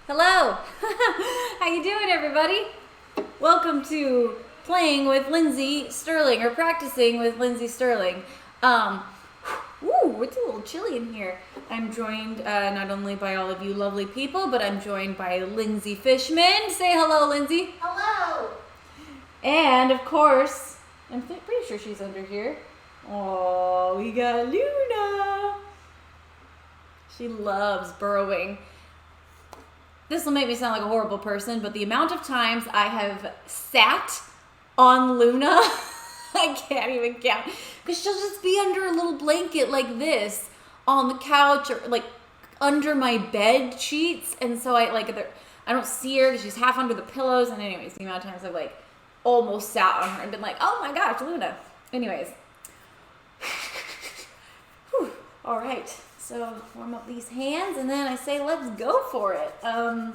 Hello. How you doing, everybody? Welcome to Playing with Lindsey Stirling, or Practicing with Lindsey Stirling. It's a little chilly in here. I'm joined not only by all of you lovely people, but I'm joined by Lindsey Fishman. Say hello, Lindsey. Hello. And, of course, I'm pretty sure she's under here. Oh, we got Luna. She loves burrowing. This will make me sound like a horrible person, but the amount of times I have sat on Luna, I can't even count. Because she'll just be under a little blanket like this on the couch or like under my bed sheets. And so I don't see her because she's half under the pillows. And anyways, the amount of times I've like almost sat on her and been like, oh my gosh, Luna. Anyways. Whew. All right. So warm up these hands, and then I say, let's go for it. Okay,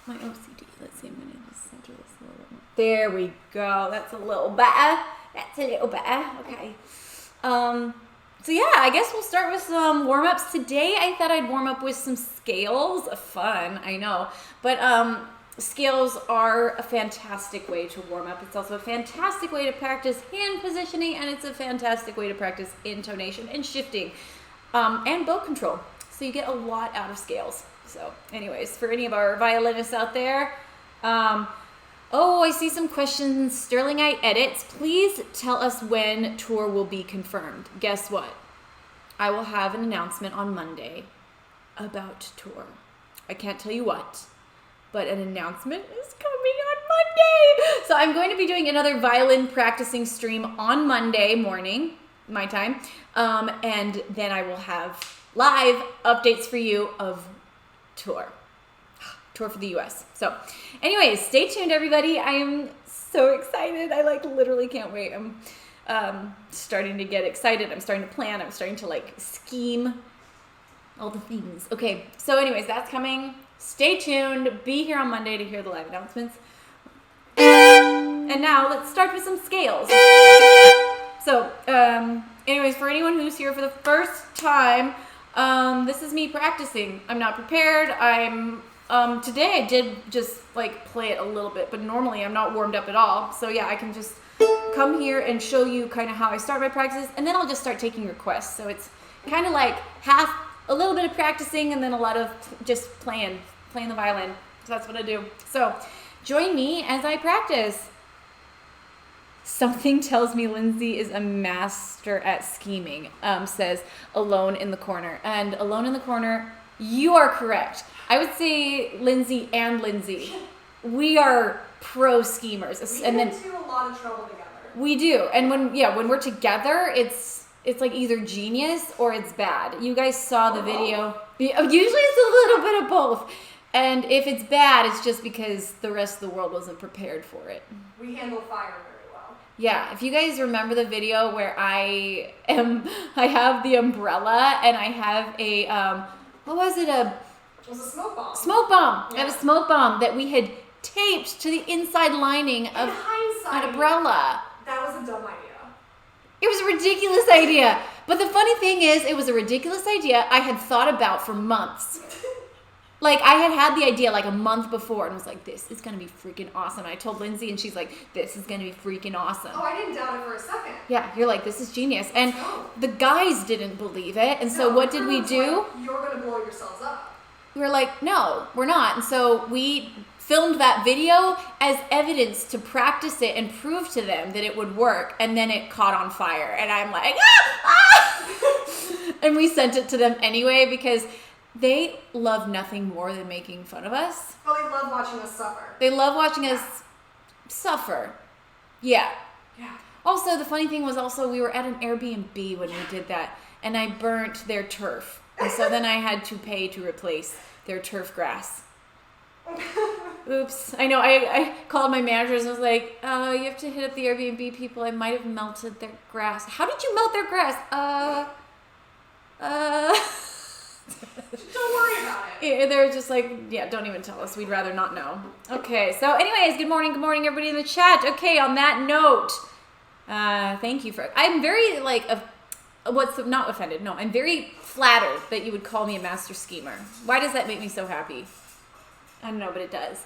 my OCD. Let's see, I'm going to just center this a little bit more. There we go. That's a little better. Okay. So yeah, I guess we'll start with some warm-ups. Today, I thought I'd warm up with some scales. Fun, I know. But scales are a fantastic way to warm up. It's also a fantastic way to practice hand positioning, and it's a fantastic way to practice intonation and shifting and bow control. So you get a lot out of scales. So anyways, for any of our violinists out there, I see some questions. Sterlingite Edits, please tell us when tour will be confirmed. Guess what? I will have an announcement on Monday about tour. I can't tell you what, but an announcement is coming on Monday. So I'm going to be doing another violin practicing stream on Monday morning, my time. And then I will have live updates for you of tour for the US. So anyways, stay tuned, everybody. I am so excited. I literally can't wait. I'm starting to get excited. I'm starting to plan. I'm starting to scheme all the things. Okay. So anyways, that's coming. Stay tuned. Be here on Monday to hear the live announcements. And now let's start with some scales. So, anyways, for anyone who's here for the first time, this is me practicing. I'm not prepared. Today I did just play it a little bit, but normally I'm not warmed up at all. So yeah, I can just come here and show you kind of how I start my practices, and then I'll just start taking requests. So it's kind of like a little bit of practicing and then a lot of just playing the violin. So that's what I do. So join me as I practice. Something tells me Lindsey is a master at scheming, says Alone in the Corner. And Alone in the Corner, you are correct. I would say Lindsey and Lindsey. We are pro schemers. We get into a lot of trouble together. We do. And when we're together, it's like either genius or it's bad. You guys saw the video. Usually it's a little bit of both. And if it's bad, it's just because the rest of the world wasn't prepared for it. We handle fire very well. Yeah, if you guys remember the video where I have the umbrella and I have a, what was it? It was a smoke bomb. Smoke bomb. Yeah. I have a smoke bomb that we had taped to the inside lining of an umbrella. That was a dumb idea. It was a ridiculous idea. But the funny thing is, it was a ridiculous idea I had thought about for months. I had the idea a month before and was like, this is going to be freaking awesome. And I told Lindsey and she's like, this is going to be freaking awesome. Oh, I didn't doubt it for a second. Yeah, you're like, this is genius. And the guys didn't believe it. And so what did we do? You're going to blow yourselves up. We were like, no, we're not. And so we filmed that video as evidence to practice it and prove to them that it would work. And then it caught on fire. And I'm like, And we sent it to them anyway because they love nothing more than making fun of us. Oh, they love watching us suffer. They love watching us suffer. Yeah. Yeah. Also, the funny thing was we were at an Airbnb when we did that, and I burnt their turf. And so then I had to pay to replace their turf grass. Oops. I know, I called my managers and was like, you have to hit up the Airbnb people. I might have melted their grass. How did you melt their grass? Don't worry about it. They're just don't even tell us. We'd rather not know. Okay, so anyways, good morning everybody in the chat. Okay, on that note, thank you for, I'm very What's not offended? No, I'm very flattered that you would call me a master schemer. Why does that make me so happy? I don't know, but it does.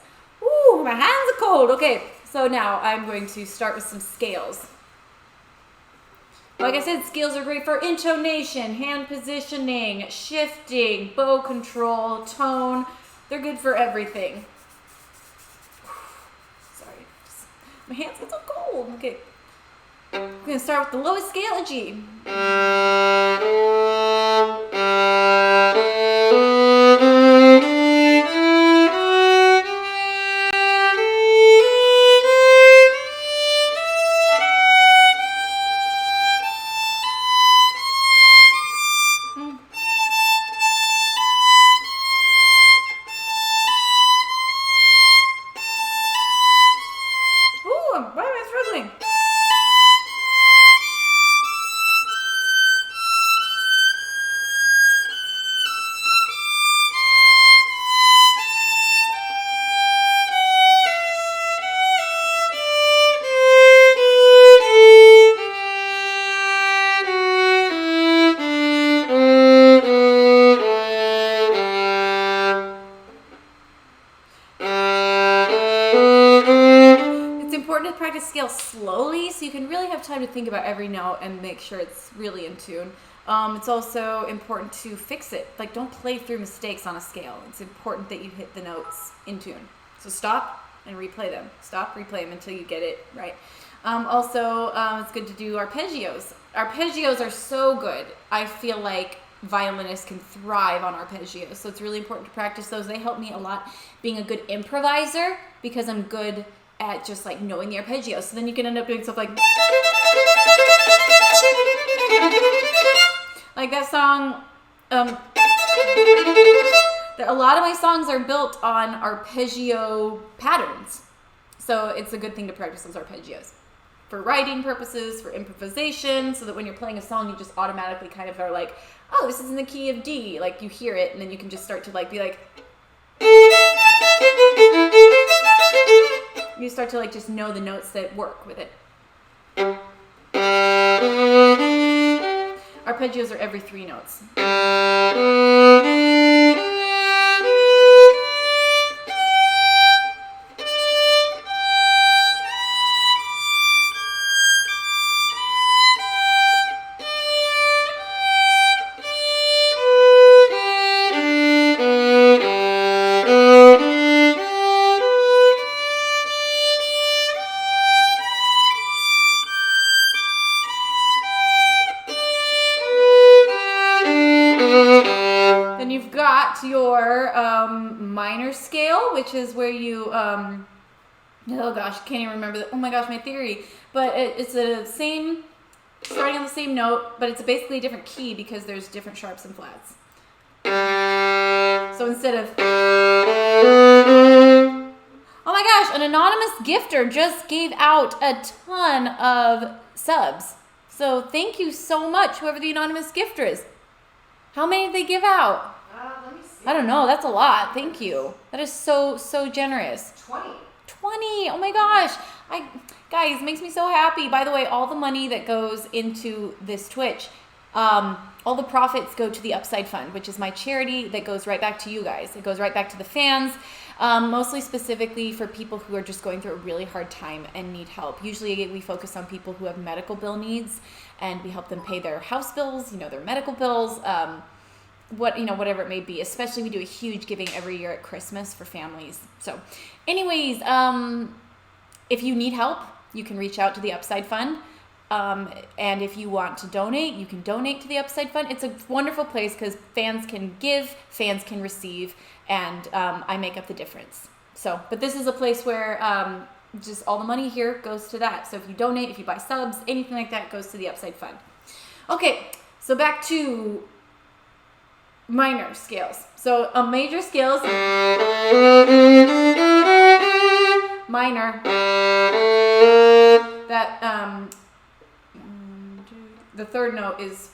Ooh, my hands are cold. Okay, so now I'm going to start with some scales. Like I said, scales are great for intonation, hand positioning, shifting, bow control, tone. They're good for everything. Sorry, my hands get so cold. Okay, I'm going to start with the lowest scale, a G. Why am I struggling? Practice scale slowly so you can really have time to think about every note and make sure it's really in tune. It's also important to fix it. Like, don't play through mistakes on a scale. It's important that you hit the notes in tune. So stop and replay them. Stop, replay them until you get it right. Also, it's good to do arpeggios. Arpeggios are so good. I feel like violinists can thrive on arpeggios. So it's really important to practice those. They help me a lot being a good improviser because I'm good at just like knowing the arpeggio. So then you can end up doing stuff like that song. A lot of my songs are built on arpeggio patterns. So it's a good thing to practice those arpeggios for writing purposes, for improvisation, so that when you're playing a song, you just automatically kind of are like, oh, this is in the key of D. Like you hear it and then you can just start to like be like, you start to like just know the notes that work with it. Arpeggios are every 3 notes. Your minor scale, which is where you oh gosh, can't even remember oh my gosh, my theory, but it's the same, starting on the same note, but it's basically a different key because there's different sharps and flats. So instead of oh my gosh, an anonymous gifter just gave out a ton of subs, so thank you so much, whoever the anonymous gifter is. How many did they give out? Let me see. I don't know. That's a lot. Thank you. That is so generous. 20. 20. Oh my gosh. Guys, makes me so happy. By the way, all the money that goes into this Twitch, all the profits go to the Upside Fund, which is my charity that goes right back to you guys. It goes right back to the fans, mostly specifically for people who are just going through a really hard time and need help. Usually we focus on people who have medical bill needs, and we help them pay their house bills, their medical bills, whatever it may be. Especially we do a huge giving every year at Christmas for families. So anyways, if you need help, you can reach out to the Upside Fund. And if you want to donate, you can donate to the Upside Fund. It's a wonderful place because fans can give, fans can receive, and I make up the difference. So, but this is a place where just all the money here goes to that. So if you donate, if you buy subs, anything like that goes to the Upside Fund. Okay, so back to minor scales. So a major scales, minor, that the third note is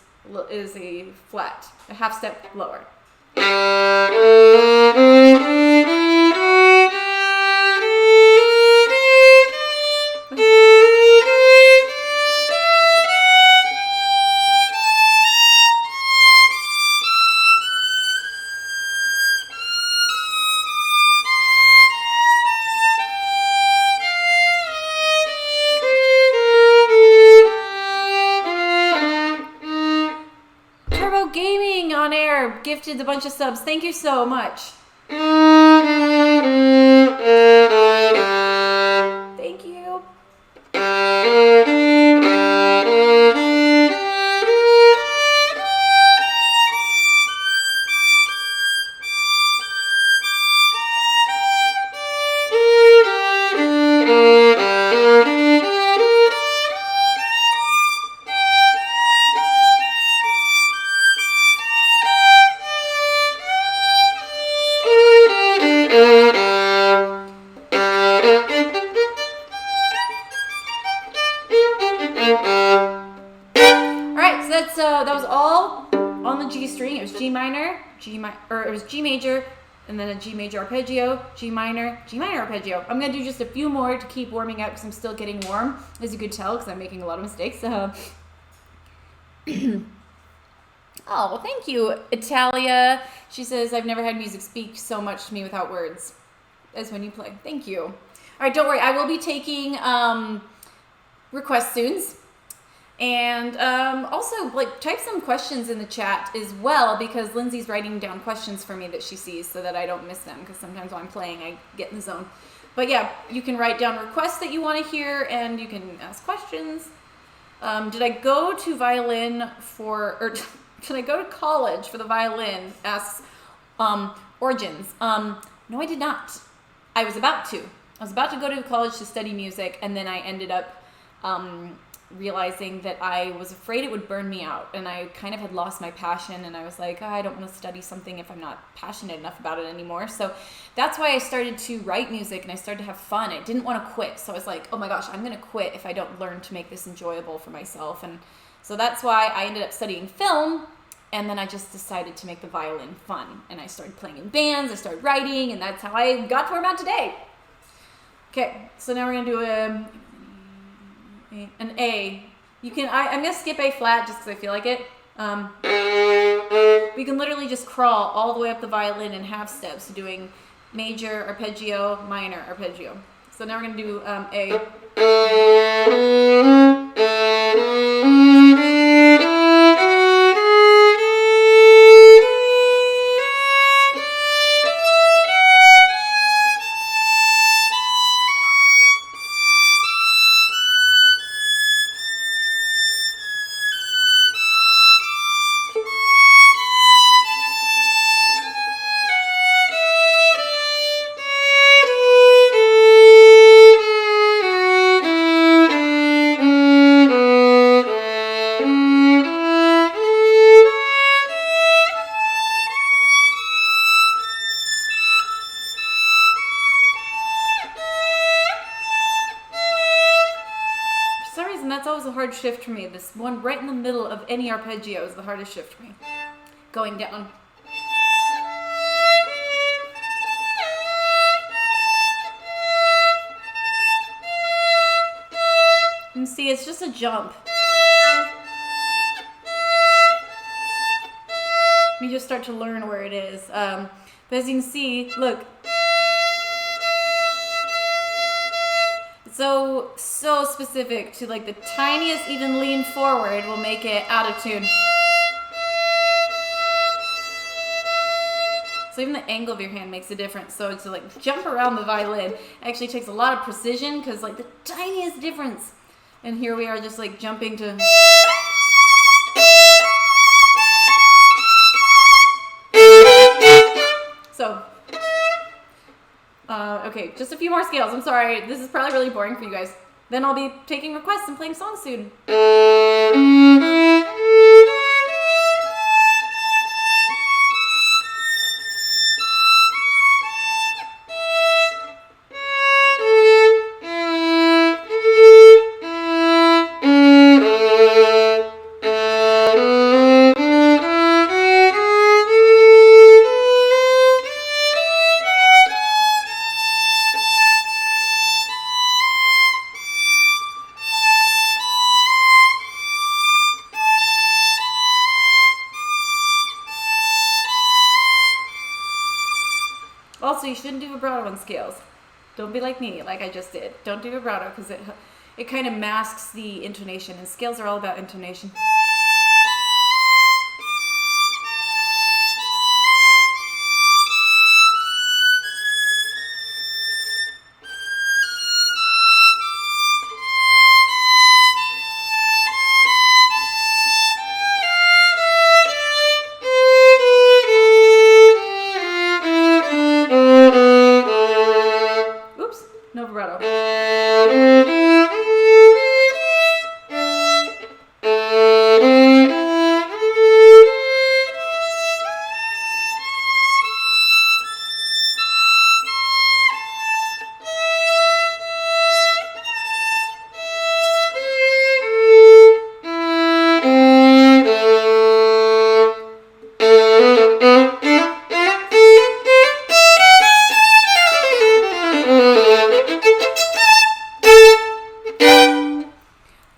a flat, a half step lower. gifted a bunch of subs. Thank you so much. Thank you. That was all on the G string. It was G minor, it was G major, and then a G major arpeggio, G minor arpeggio. I'm gonna do just a few more to keep warming up because I'm still getting warm, as you could tell, because I'm making a lot of mistakes. Oh, well, thank you, Italia. She says, I've never had music speak so much to me without words as when you play. Thank you. All right, don't worry. I will be taking request tunes. And also, like, type some questions in the chat as well, because Lindsay's writing down questions for me that she sees so that I don't miss them, because sometimes when I'm playing, I get in the zone. But yeah, you can write down requests that you want to hear, and you can ask questions. Did I go to violin or did I go to college for the violin? Asks Origins. No, I did not. I was about to. I was about to go to college to study music, and then I ended up realizing that I was afraid it would burn me out, and I kind of had lost my passion, and I was like, I don't want to study something if I'm not passionate enough about it anymore. So that's why I started to write music, and I started to have fun. I didn't want to quit, so I was like, oh my gosh, I'm going to quit if I don't learn to make this enjoyable for myself. And so that's why I ended up studying film, and then I just decided to make the violin fun, and I started playing in bands, I started writing, and that's how I got to where I'm at today. Okay, so now we're going to do an A. You can, I'm going to skip A flat just because I feel like it. We can literally just crawl all the way up the violin in half steps, doing major arpeggio, minor arpeggio. So now we're going to do A. Shift for me. This one right in the middle of any arpeggio is the hardest shift for me. Going down. You can see it's just a jump. You just start to learn where it is. But as you can see, look. So specific to like the tiniest even lean forward will make it out of tune. So even the angle of your hand makes a difference. So to like jump around the violin actually takes a lot of precision, because like the tiniest difference. And here we are just like jumping to. So. Okay, just a few more scales. I'm sorry. This is probably really boring for you guys. Then I'll be taking requests and playing songs soon. Also, you shouldn't do vibrato on scales. Don't be like me, like I just did. Don't do vibrato, because it kind of masks the intonation, and scales are all about intonation.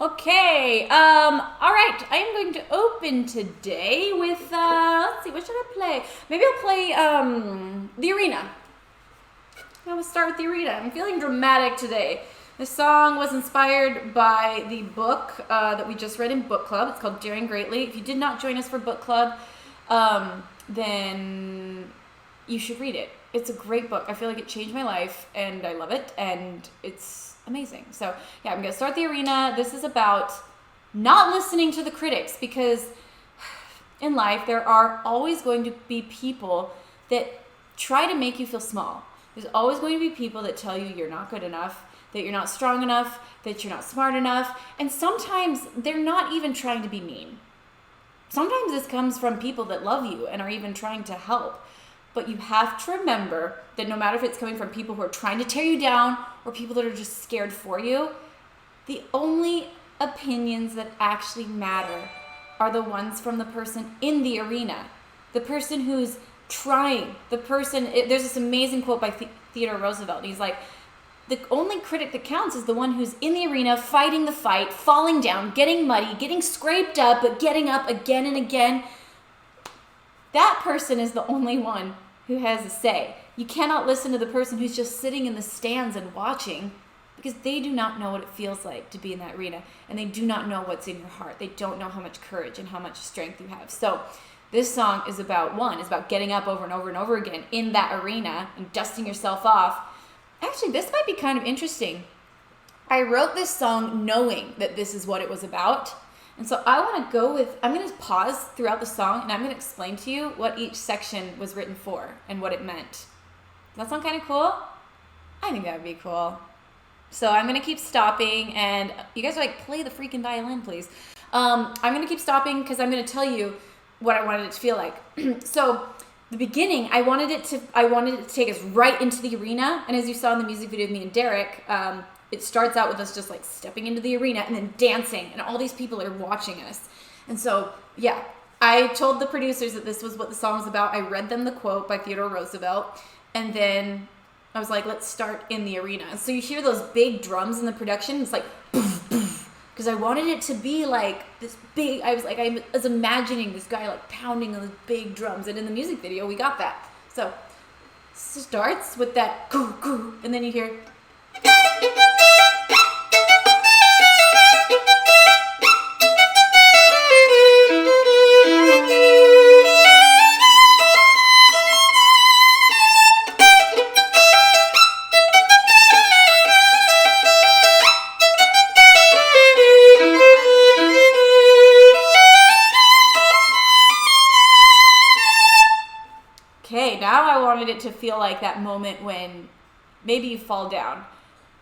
Okay, all right, I am going to open today with, let's see, what should I play? Maybe I'll play, The Arena. I'm going to start with The Arena. I'm feeling dramatic today. This song was inspired by the book that we just read in book club. It's called Daring Greatly. If you did not join us for book club, then you should read it. It's a great book. I feel like it changed my life, and I love it, and it's amazing. So yeah, I'm gonna start The Arena. This is about not listening to the critics, because in life there are always going to be people that try to make you feel small. There's always going to be people that tell you you're not good enough, that you're not strong enough, that you're not smart enough, and sometimes they're not even trying to be mean. Sometimes this comes from people that love you and are even trying to help. But you have to remember that no matter if it's coming from people who are trying to tear you down or people that are just scared for you, the only opinions that actually matter are the ones from the person in the arena, the person who's trying, there's this amazing quote by Theodore Roosevelt, and he's like, the only critic that counts is the one who's in the arena, fighting the fight, falling down, getting muddy, getting scraped up, but getting up again and again. That person is the only one who has a say. You cannot listen to the person who's just sitting in the stands and watching, because they do not know what it feels like to be in that arena, and they do not know what's in your heart. They don't know how much courage and how much strength you have. So this song is about getting up over and over and over again in that arena and dusting yourself off. Actually, this might be kind of interesting. I wrote this song knowing that this is what it was about. And so I want to go with, I'm going to pause throughout the song, and I'm going to explain to you what each section was written for and what it meant. Does that sound kind of cool? I think that would be cool. So I'm going to keep stopping, and you guys are like, play the freaking violin, please. I'm going to keep stopping because I'm going to tell you what I wanted it to feel like. So the beginning, I wanted it to take us right into the arena. And as you saw in the music video of me and Derek, it starts out with us just like stepping into the arena and then dancing, and all these people are watching us. And so, yeah, I told the producers that this was what the song was about. I read them the quote by Theodore Roosevelt, and then I was like, let's start in the arena. So you hear those big drums in the production. It's like, because I wanted it to be like this big, I was imagining this guy like pounding on those big drums. And in the music video, we got that. So it starts with that, and then you hear, okay, now I wanted it to feel like that moment when maybe you fall down,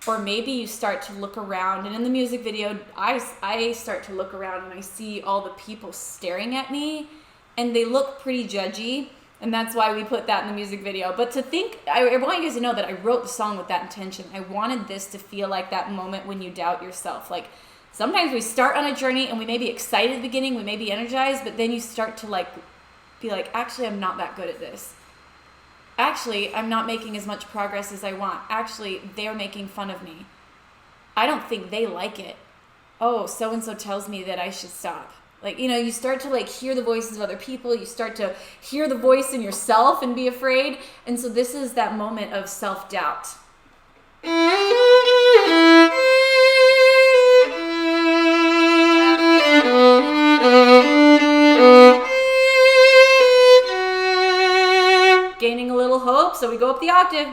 or maybe you start to look around. And in the music video, I start to look around and I see all the people staring at me, and they look pretty judgy, and that's why we put that in the music video. But I want you guys to know that I wrote the song with that intention. I wanted this to feel like that moment when you doubt yourself. Like, sometimes we start on a journey and we may be excited at the beginning, we may be energized, but then you start to like be like, actually, I'm not that good at this. Actually, I'm not making as much progress as I want. Actually, they're making fun of me. I don't think they like it. Oh, so-and-so tells me that I should stop. Like, you start to like hear the voices of other people. You start to hear the voice in yourself and be afraid. And so this is that moment of self-doubt. Gaining a little hope, so we go up the octave.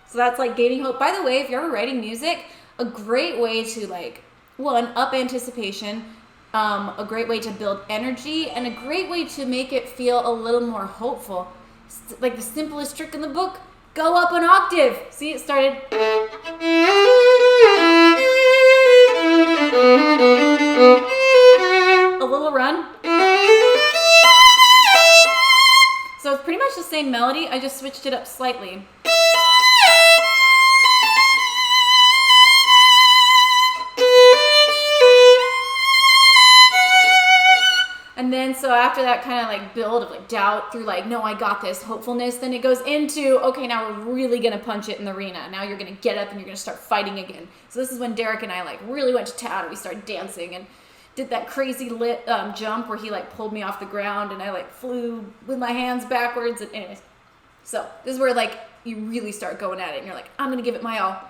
So that's like gaining hope. By the way, if you're ever writing music, a great way to like, one, up anticipation, a great way to build energy, and a great way to make it feel a little more hopeful. Like the simplest trick in the book, go up an octave. See, it started. A little run. So it's pretty much the same melody. I just switched it up slightly. then so after that kind of like build of like doubt through like, no, I got this, hopefulness, then it goes into, okay, now we're really going to punch it in the arena. Now you're going to get up and you're going to start fighting again. So this is when Derek and I like really went to town and we started dancing and did that crazy jump where he like pulled me off the ground and I like flew with my hands backwards. And anyways, so this is where like you really start going at it and you're like, I'm going to give it my all.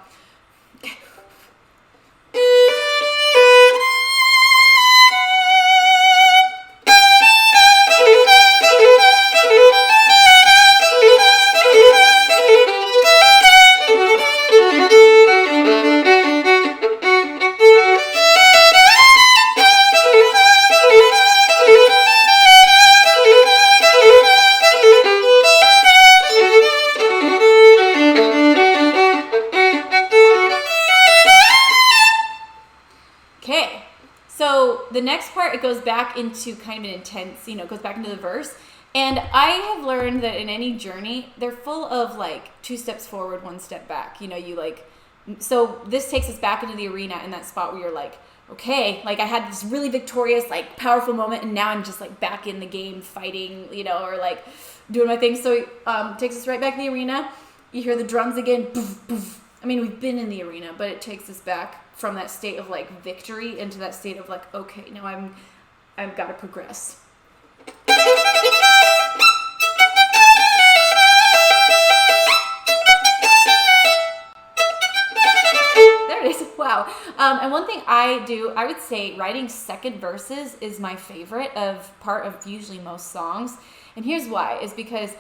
The next part, it goes back into kind of an intense, it goes back into the verse. And I have learned that in any journey, they're full of like 2 steps forward, 1 step back. So this takes us back into the arena in that spot where you're like, okay, like I had this really victorious, like powerful moment, and now I'm just like back in the game fighting, or like doing my thing. So it takes us right back in the arena. You hear the drums again. Poof, poof. I mean, we've been in the arena, but it takes us back from that state of like victory into that state of like, okay, now I've got to progress. There it is. Wow. And one thing I would say writing second verses is my favorite part of usually most songs. And here's why, is because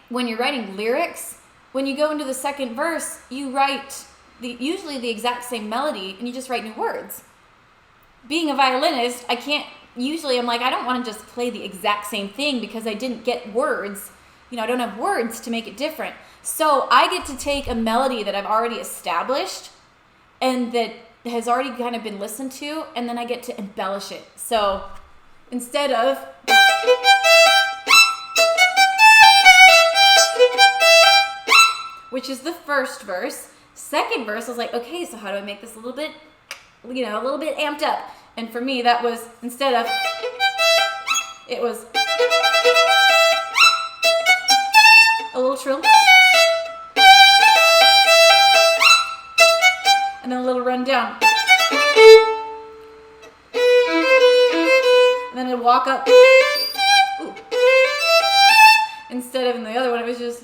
when you're writing lyrics, when you go into the second verse, you write usually the exact same melody and you just write new words. Being a violinist, I'm like, I don't want to just play the exact same thing because I didn't get words. I don't have words to make it different. So I get to take a melody that I've already established and that has already kind of been listened to, and then I get to embellish it. So instead of... which is the first verse. Second verse, I was like, okay, so how do I make this a little bit amped up? And for me, that was, instead of, it was a little trill, and then a little run down, and then I'd walk up. Ooh. Instead of in the other one, it was just.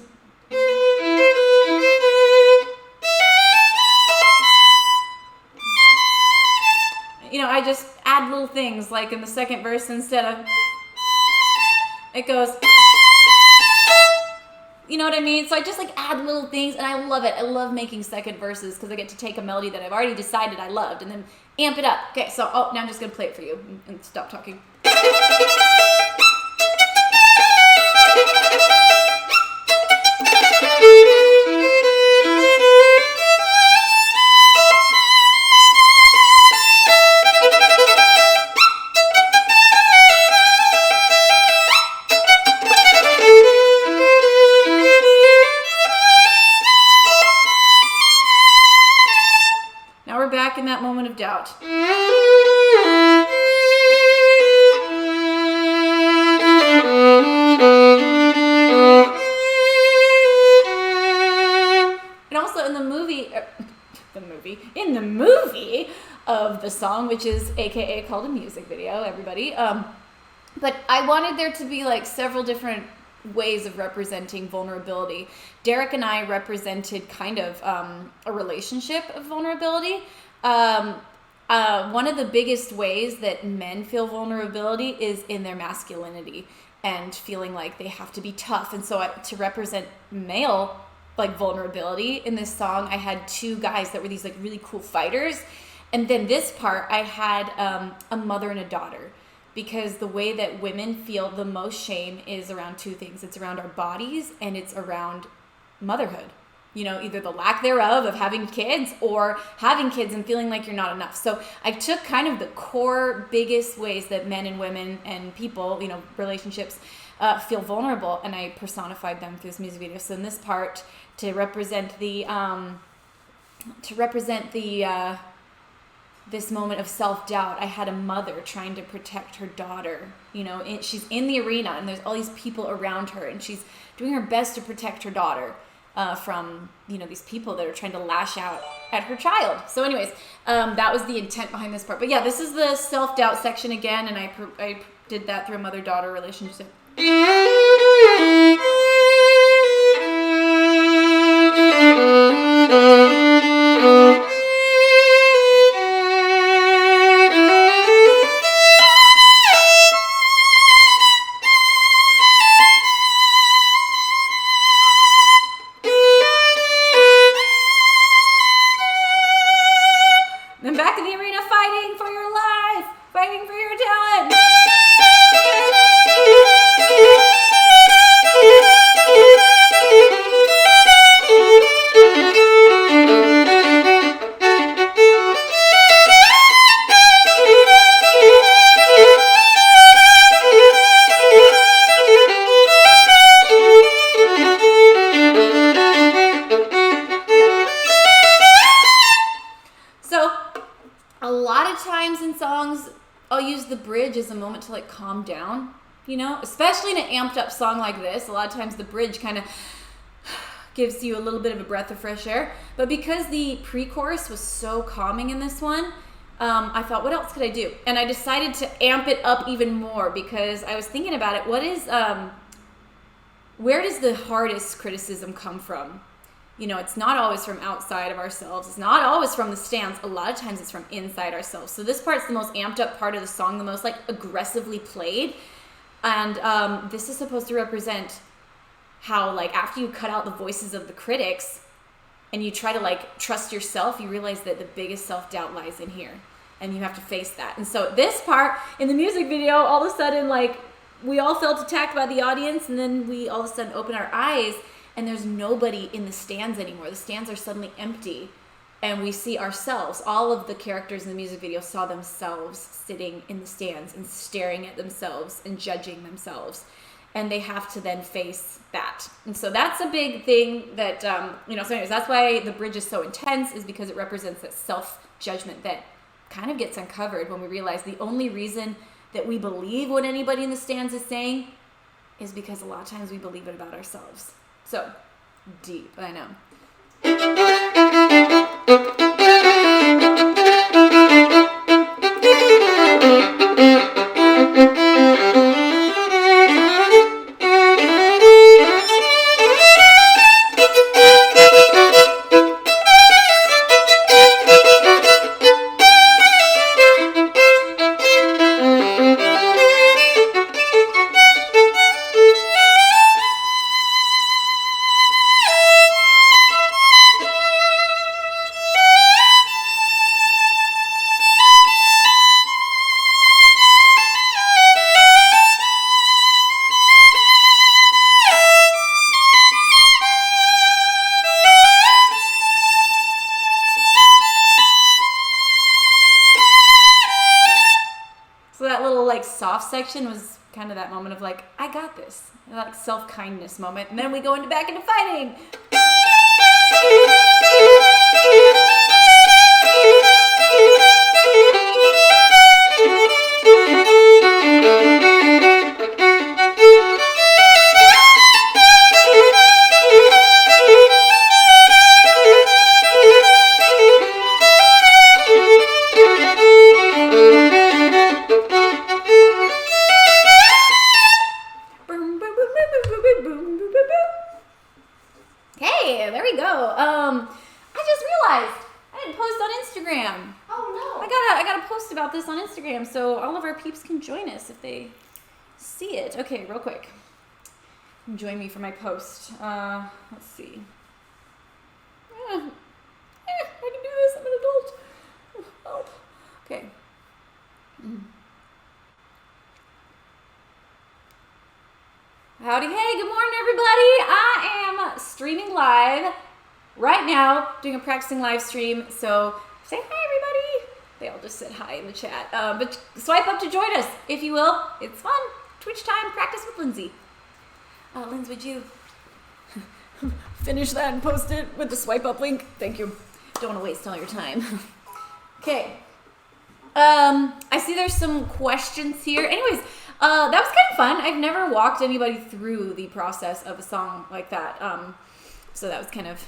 I just add little things, like in the second verse, instead of, it goes, you know what I mean? So I just like add little things, and I love it. I love making second verses because I get to take a melody that I've already decided I loved and then amp it up. Okay, so now I'm just going to play it for you and stop talking. Back in that moment of doubt. And also in the movie of the song, which is AKA called a music video, everybody. But I wanted there to be like several different ways of representing vulnerability. Derek and I represented kind of a relationship of vulnerability. One of the biggest ways that men feel vulnerability is in their masculinity and feeling like they have to be tough. And so to represent male like vulnerability in this song, I had 2 guys that were these like really cool fighters. And then this part, I had a mother and a daughter. Because the way that women feel the most shame is around 2 things. It's around our bodies and it's around motherhood. Either the lack thereof of having kids or having kids and feeling like you're not enough. So I took kind of the core biggest ways that men and women and people, relationships feel vulnerable, and I personified them through this music video. So in this part, to represent the this moment of self-doubt. I had a mother trying to protect her daughter, you know, and she's in the arena and there's all these people around her and she's doing her best to protect her daughter from, you know, these people that are trying to lash out at her child. So anyways, that was the intent behind this part. But yeah, this is the self-doubt section again, and I did that through a mother-daughter relationship. Then back in the arena fighting for your life, fighting for your talent. A lot of times in songs, I'll use the bridge as a moment to like calm down, you know, especially in an amped up song like this. A lot of times the bridge kind of gives you a little bit of a breath of fresh air. But because the pre-chorus was so calming in this one, I thought, what else could I do? And I decided to amp it up even more because I was thinking about it. Where does the hardest criticism come from? You know, it's not always from outside of ourselves. It's not always from the stands. A lot of times it's from inside ourselves. So this part's the most amped up part of the song, the most like aggressively played. And this is supposed to represent how like after you cut out the voices of the critics and you try to like trust yourself, you realize that the biggest self-doubt lies in here and you have to face that. And so this part in the music video, all of a sudden like we all felt attacked by the audience and then we all of a sudden open our eyes and there's nobody in the stands anymore. The stands are suddenly empty. And we see ourselves. All of the characters in the music video saw themselves sitting in the stands and staring at themselves and judging themselves. And they have to then face that. And so that's a big thing that, you know, so anyways, that's why the bridge is so intense, is because it represents that self-judgment that kind of gets uncovered when we realize the only reason that we believe what anybody in the stands is saying is because a lot of times we believe it about ourselves. So, deep, I know. Soft section was kind of that moment of like, I got this, like self-kindness moment, and then we go back into fighting. Okay, there we go. I just realized I didn't post on Instagram. Oh no! I gotta post about this on Instagram so all of our peeps can join us if they see it. Okay, real quick. Join me for my post. Let's see. I can do this. I'm an adult. Help. Okay. Howdy, hey, good morning, everybody. I am streaming live right now, doing a practicing live stream. So say hi, everybody. They all just said hi in the chat. But swipe up to join us, if you will. It's fun. Twitch time, practice with Lindsey. Lindsey, would you finish that and post it with the swipe up link? Thank you. Don't want to waste all your time. Okay. I see there's some questions here. Anyways, that was kind of fun. I've never walked anybody through the process of a song like that. So that was kind of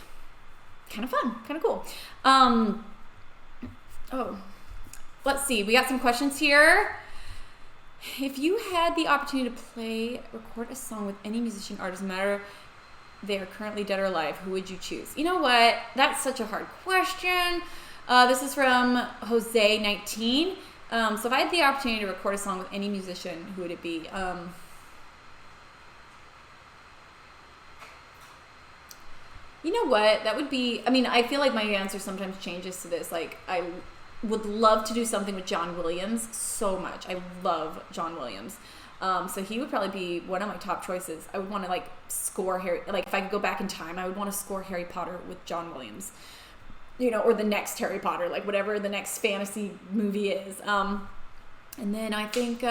fun, kind of cool. Let's see. We got some questions here. If you had the opportunity to record a song with any musician, artist, no matter they are currently dead or alive, who would you choose? You know what? That's such a hard question. This is from Jose 19. So if I had the opportunity to record a song with any musician, who would it be? You know what? That would be, I mean, I feel like my answer sometimes changes to this. Like, I would love to do something with John Williams so much. I love John Williams. So he would probably be one of my top choices. I would want to like score Harry, like if I could go back in time, I would want to score Harry Potter with John Williams, you know, or the next Harry Potter, like whatever the next fantasy movie is. And then I think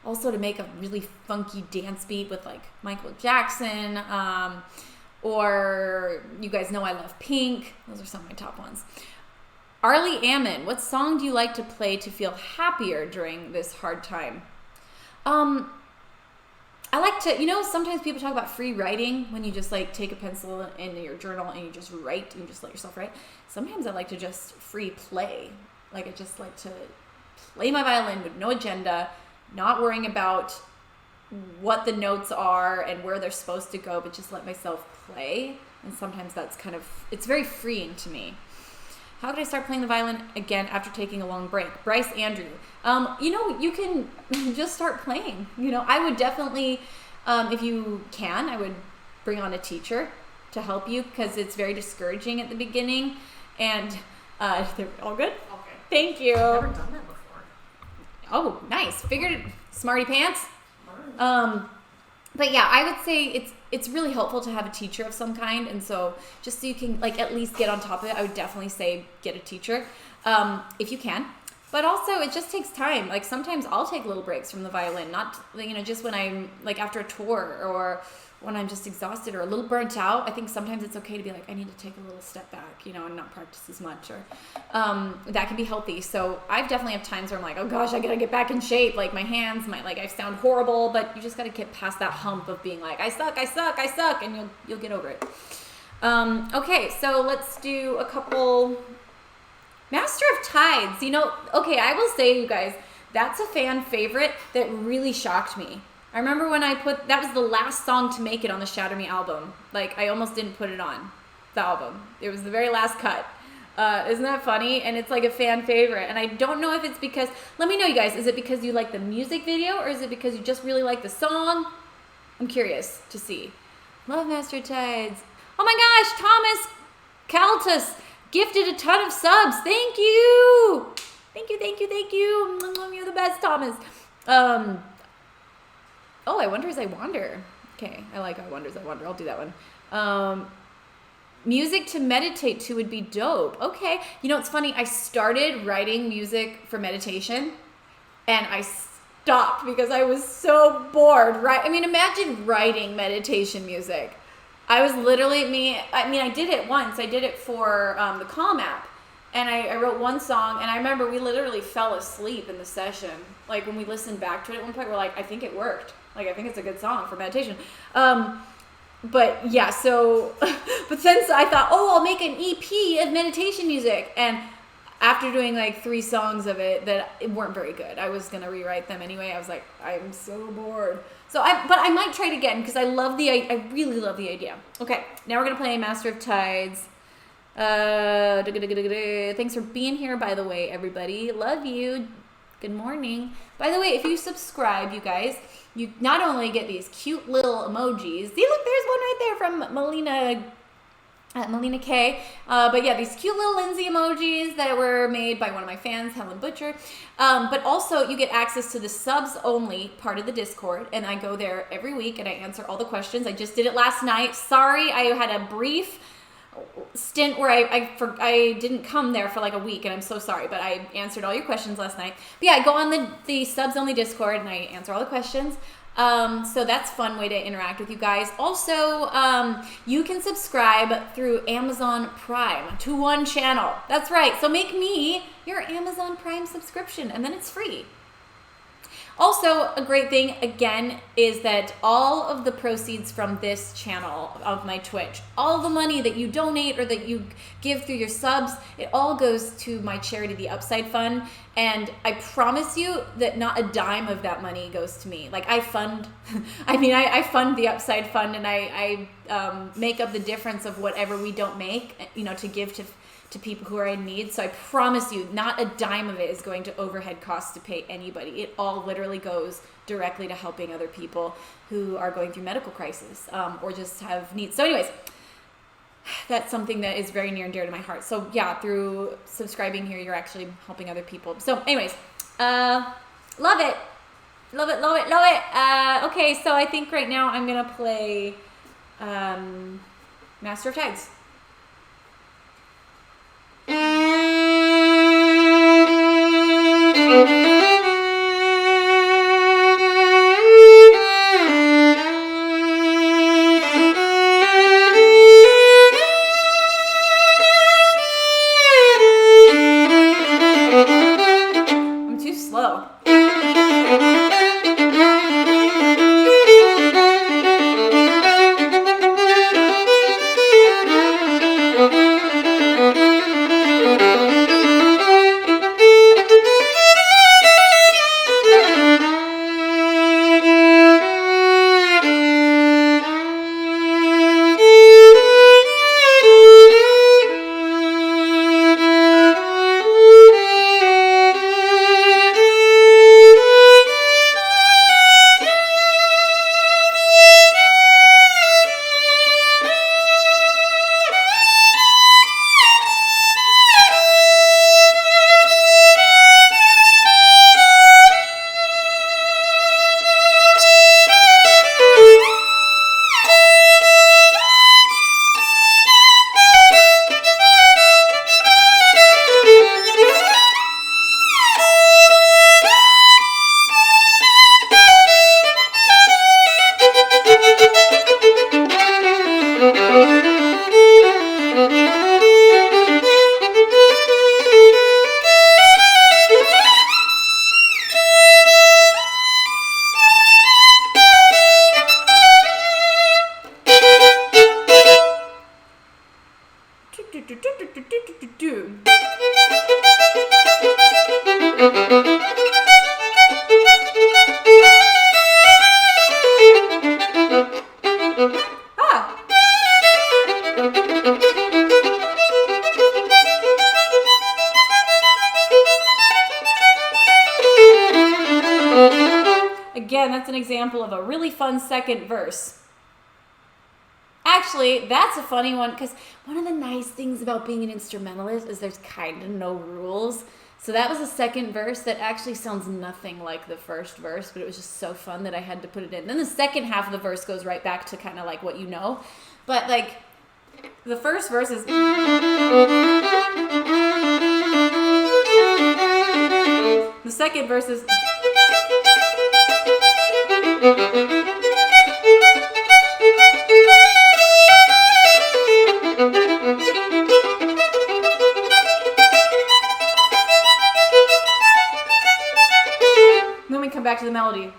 also to make a really funky dance beat with like Michael Jackson, or you guys know I love Pink. Those are some of my top ones. Arlie Ammon, what song do you like to play to feel happier during this hard time? I like to, you know, sometimes people talk about free writing when you just like take a pencil in your journal and you just write and you just let yourself write. Sometimes I like to just free play. Like I just like to play my violin with no agenda, not worrying about what the notes are and where they're supposed to go, but just let myself play. And sometimes that's kind of, it's very freeing to me. How could I start playing the violin again after taking a long break? Bryce Andrew. You know, you can just start playing. You know, I would definitely, if you can, I would bring on a teacher to help you because it's very discouraging at the beginning. And they're all good? Okay. Thank you. I've never done that before. Oh, nice. Figured it. Smarty pants. Learn. But yeah, I would say it's really helpful to have a teacher of some kind, and so just so you can like at least get on top of it, I would definitely say get a teacher if you can. But also, it just takes time. Like sometimes I'll take little breaks from the violin, not just when I'm like after a tour or when I'm just exhausted or a little burnt out. I think sometimes it's okay to be like, I need to take a little step back, and not practice as much, or that can be healthy. So I've definitely have times where I'm like, oh gosh, I gotta get back in shape. Like my hands might I sound horrible, but you just gotta get past that hump of being like, I suck, and you'll get over it. Okay, so let's do a couple. Master of Tides. Okay, I will say, you guys, that's a fan favorite that really shocked me. I remember when that was the last song to make it on the Shatter Me album. Like, I almost didn't put it on the album. It was the very last cut. Isn't that funny? And it's like a fan favorite. And I don't know if it's because, let me know, you guys, is it because you like the music video or is it because you just really like the song? I'm curious to see. Love Master of Tides. Oh my gosh, Thomas Caltus gifted a ton of subs. Thank you. Thank you. You're the best, Thomas. Oh, I Wonder as I Wander. Okay, I like I Wonder as I Wander. I'll do that one. Music to meditate to would be dope. Okay. It's funny. I started writing music for meditation and I stopped because I was so bored. Right? I mean, imagine writing meditation music. I was literally I did it once. I did it for the Calm app. And I wrote one song, and I remember we literally fell asleep in the session. Like, when we listened back to it at one point, we're like, I think it worked. Like, I think it's a good song for meditation. But, yeah, so... but since I thought, I'll make an EP of meditation music. And after doing, 3 songs of it that weren't very good, I was going to rewrite them anyway. I was like, I'm so bored. But I might try it again, because I really love the idea. Okay, now we're going to play Master of Tides. Thanks for being here, by the way, everybody. Love you. Good morning. By the way, if you subscribe, you guys, you not only get these cute little emojis. See, look, there's one right there from Melina K. But yeah, these cute little Lindsey emojis that were made by one of my fans, Helen Butcher. But also you get access to the subs only part of the Discord, and I go there every week and I answer all the questions. I just did it last night. Sorry, I had a brief stint where I didn't come there for a week, and I'm so sorry, but I answered all your questions last night. But yeah, I go on the subs only Discord and I answer all the questions. So that's a fun way to interact with you guys. Also, you can subscribe through Amazon Prime to one channel. That's right. So make me your Amazon Prime subscription, and then it's free. Also, a great thing, again, is that all of the proceeds from this channel of my Twitch, all the money that you donate or that you give through your subs, it all goes to my charity, the Upside Fund. And I promise you that not a dime of that money goes to me. Like I fund the Upside Fund, and I make up the difference of whatever we don't make, to give to people who are in need. So I promise you, not a dime of it is going to overhead costs to pay anybody. It all literally goes directly to helping other people who are going through medical crisis or just have needs. So anyways, that's something that is very near and dear to my heart. So yeah, through subscribing here, you're actually helping other people. So anyways, love it. Love it, love it, love it. Okay, so I think right now I'm going to play Master of Tags. I'm too slow. Again, that's an example of a really fun second verse. Actually, that's a funny one because one of the nice things about being an instrumentalist is there's kind of no rules. So that was the second verse that actually sounds nothing like the first verse, but it was just so fun that I had to put it in. Then the second half of the verse goes right back to kind of like what you know. But like the first verse is... The second verse is... Then we come back to the melody.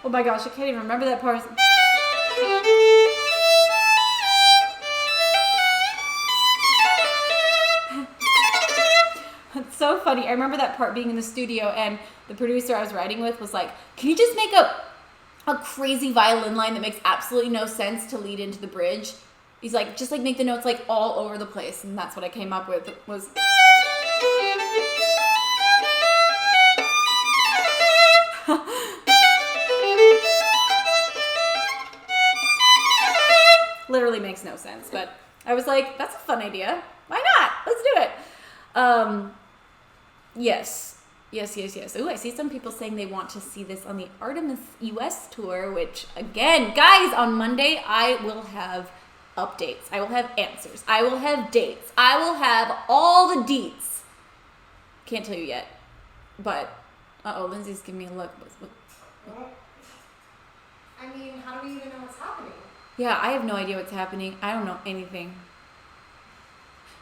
Oh my gosh, I can't even remember that part. so funny. I remember that part being in the studio, and the producer I was writing with was like, can you just make a crazy violin line that makes absolutely no sense to lead into the bridge? He's like, just like make the notes like all over the place. And that's what I came up with was... Literally makes no sense, but I was like, that's a fun idea. Why not? Let's do it. Yes. Ooh, I see some people saying they want to see this on the Artemis US tour, which again, guys, on Monday, I will have updates. I will have answers. I will have dates. I will have all the deets. Can't tell you yet, but, Lindsay's giving me a look. I mean, how do we even know what's happening? Yeah, I have no idea what's happening. I don't know anything.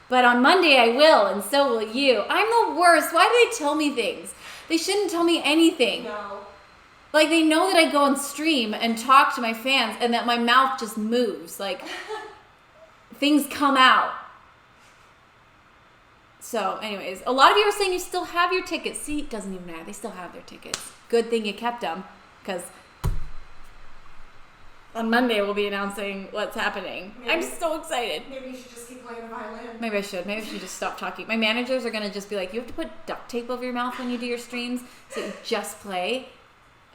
But on Monday I will, and so will you. I'm the worst. Why do they tell me things? They shouldn't tell me anything. No. Like, they know that I go on stream and talk to my fans and that my mouth just moves. Like, things come out. So, anyways, a lot of you are saying you still have your tickets. See, it doesn't even matter. They still have their tickets. Good thing you kept them, because... on Monday, we'll be announcing what's happening. I'm so excited. Maybe you should just keep playing the violin. Maybe I should. Maybe I should just stop talking. My managers are going to just be like, you have to put duct tape over your mouth when you do your streams so you just play.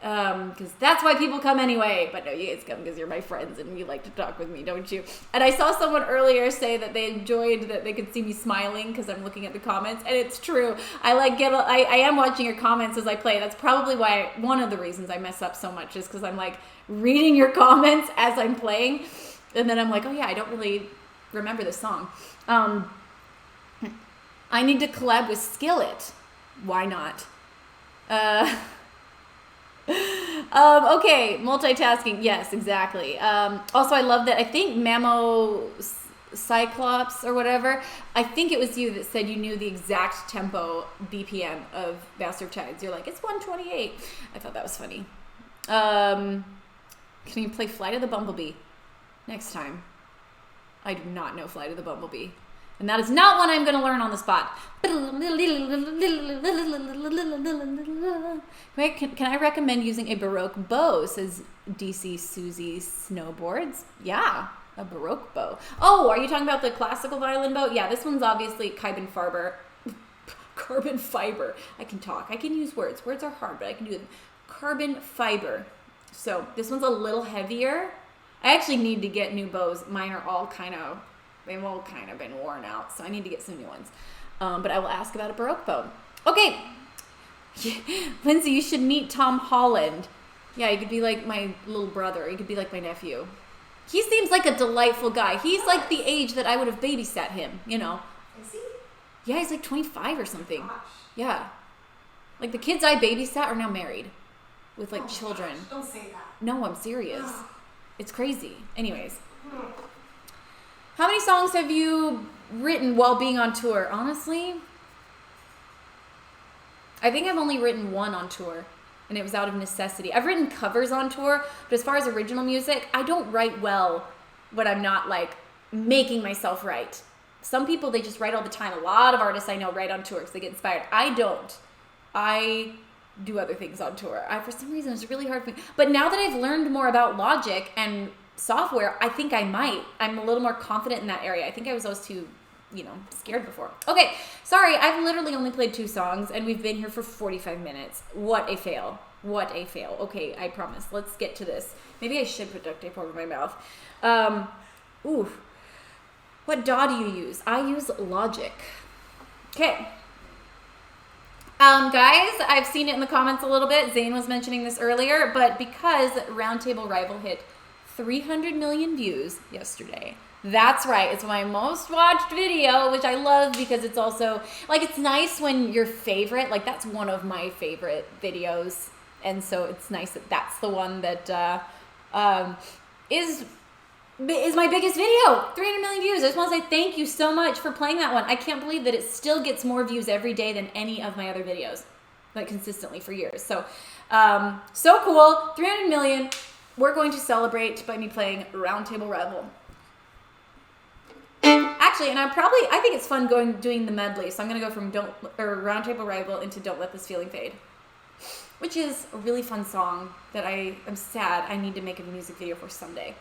Because that's why people come anyway. But no, you guys come because you're my friends and you like to talk with me, don't you? And I saw someone earlier say that they enjoyed that they could see me smiling because I'm looking at the comments. And it's true. I am watching your comments as I play. That's probably why, one of the reasons I mess up so much is because I'm like reading your comments as I'm playing. And then I'm like, oh yeah, I don't really remember this song. I need to collab with Skillet. Why not? Okay, multitasking. Yes, exactly. Also, I love that. I think Mamo Cyclops or whatever, I think it was you that said you knew the exact tempo BPM of Bastard Tides. You're like, it's 128. I thought that was funny. Can you play Flight of the Bumblebee next time? I do not know Flight of the Bumblebee. And that is not one I'm going to learn on the spot. Can I recommend using a Baroque bow, says DC Susie Snowboards. Yeah, a Baroque bow. Oh, are you talking about the classical violin bow? Yeah, this one's obviously carbon fiber. Carbon fiber. I can talk. I can use words. Words are hard, but I can do them. Carbon fiber. So this one's a little heavier. I actually need to get new bows. Mine are all they've all kind of been worn out, so I need to get some new ones. But I will ask about a Baroque bow. Okay. Lindsay, you should meet Tom Holland. Yeah, he could be like my little brother. He could be like my nephew. He seems like a delightful guy. He's like the age that I would have babysat him, you know. Is he? Yeah, he's like 25 or something. Gosh. Yeah. Like the kids I babysat are now married with like children. Gosh, don't say that. No, I'm serious. It's crazy. Anyways. How many songs have you written while being on tour? Honestly, I think I've only written one on tour, and it was out of necessity. I've written covers on tour, but as far as original music, I don't write well when I'm not like making myself write. Some people, they just write all the time. A lot of artists I know write on tour because they get inspired. I don't. I do other things on tour. For some reason, it's really hard for me. But now that I've learned more about Logic and software, I think I might. I'm a little more confident in that area. I think I was always too, scared before. Okay, sorry, I've literally only played 2 songs, and we've been here for 45 minutes. What a fail. What a fail. Okay, I promise. Let's get to this. Maybe I should put duct tape over my mouth. What DAW do you use? I use Logic. Okay. Guys, I've seen it in the comments a little bit. Zane was mentioning this earlier, but because Roundtable Rival hit 300 million views yesterday. That's right. It's my most watched video, which I love because it's also, like, it's nice when your favorite, like, that's one of my favorite videos. And so it's nice that that's the one that is my biggest video. 300 million views. I just want to say thank you so much for playing that one. I can't believe that it still gets more views every day than any of my other videos, like, consistently for years. So, so cool. 300 million. We're going to celebrate by me playing Roundtable Rival. Actually, actually, and I think it's fun doing the medley. So I'm gonna go from Round Table Rival into Don't Let This Feeling Fade, which is a really fun song that I am sad I need to make a music video for someday.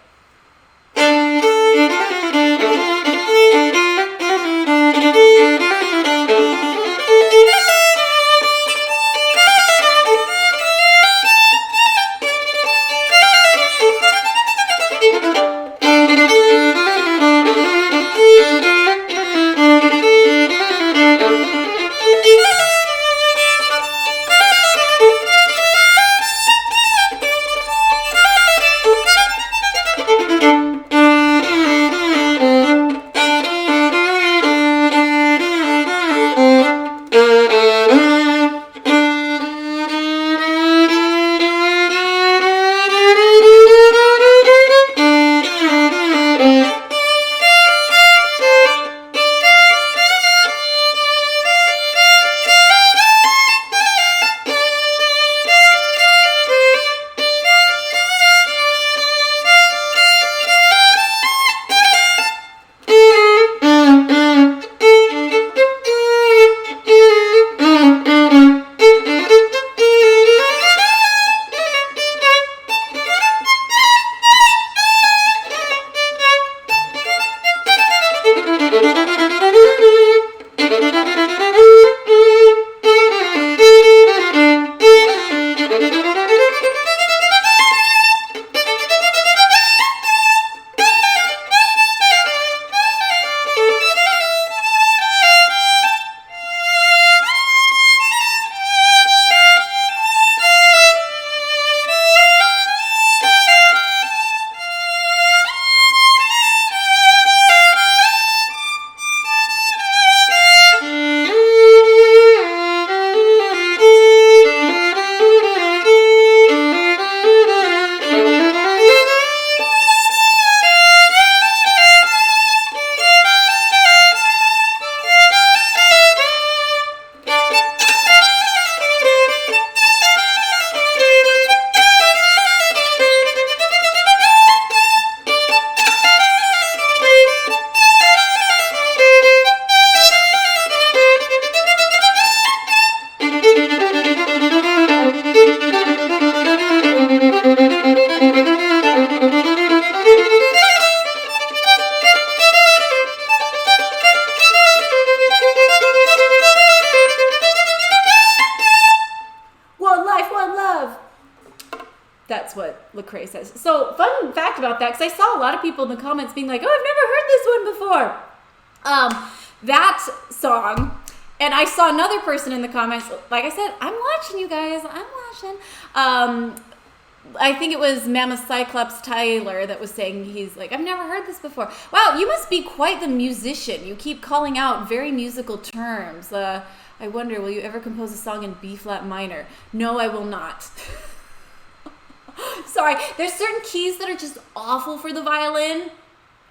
That's what Lecrae says. So, fun fact about that, because I saw a lot of people in the comments being like, oh, I've never heard this one before. That song, and I saw another person in the comments, like I said, I'm watching you guys, I'm watching. I think it was Mama Cyclops Tyler that was saying, he's like, I've never heard this before. Wow, you must be quite the musician. You keep calling out very musical terms. I wonder, will you ever compose a song in B flat minor? No, I will not. Sorry, there's certain keys that are just awful for the violin.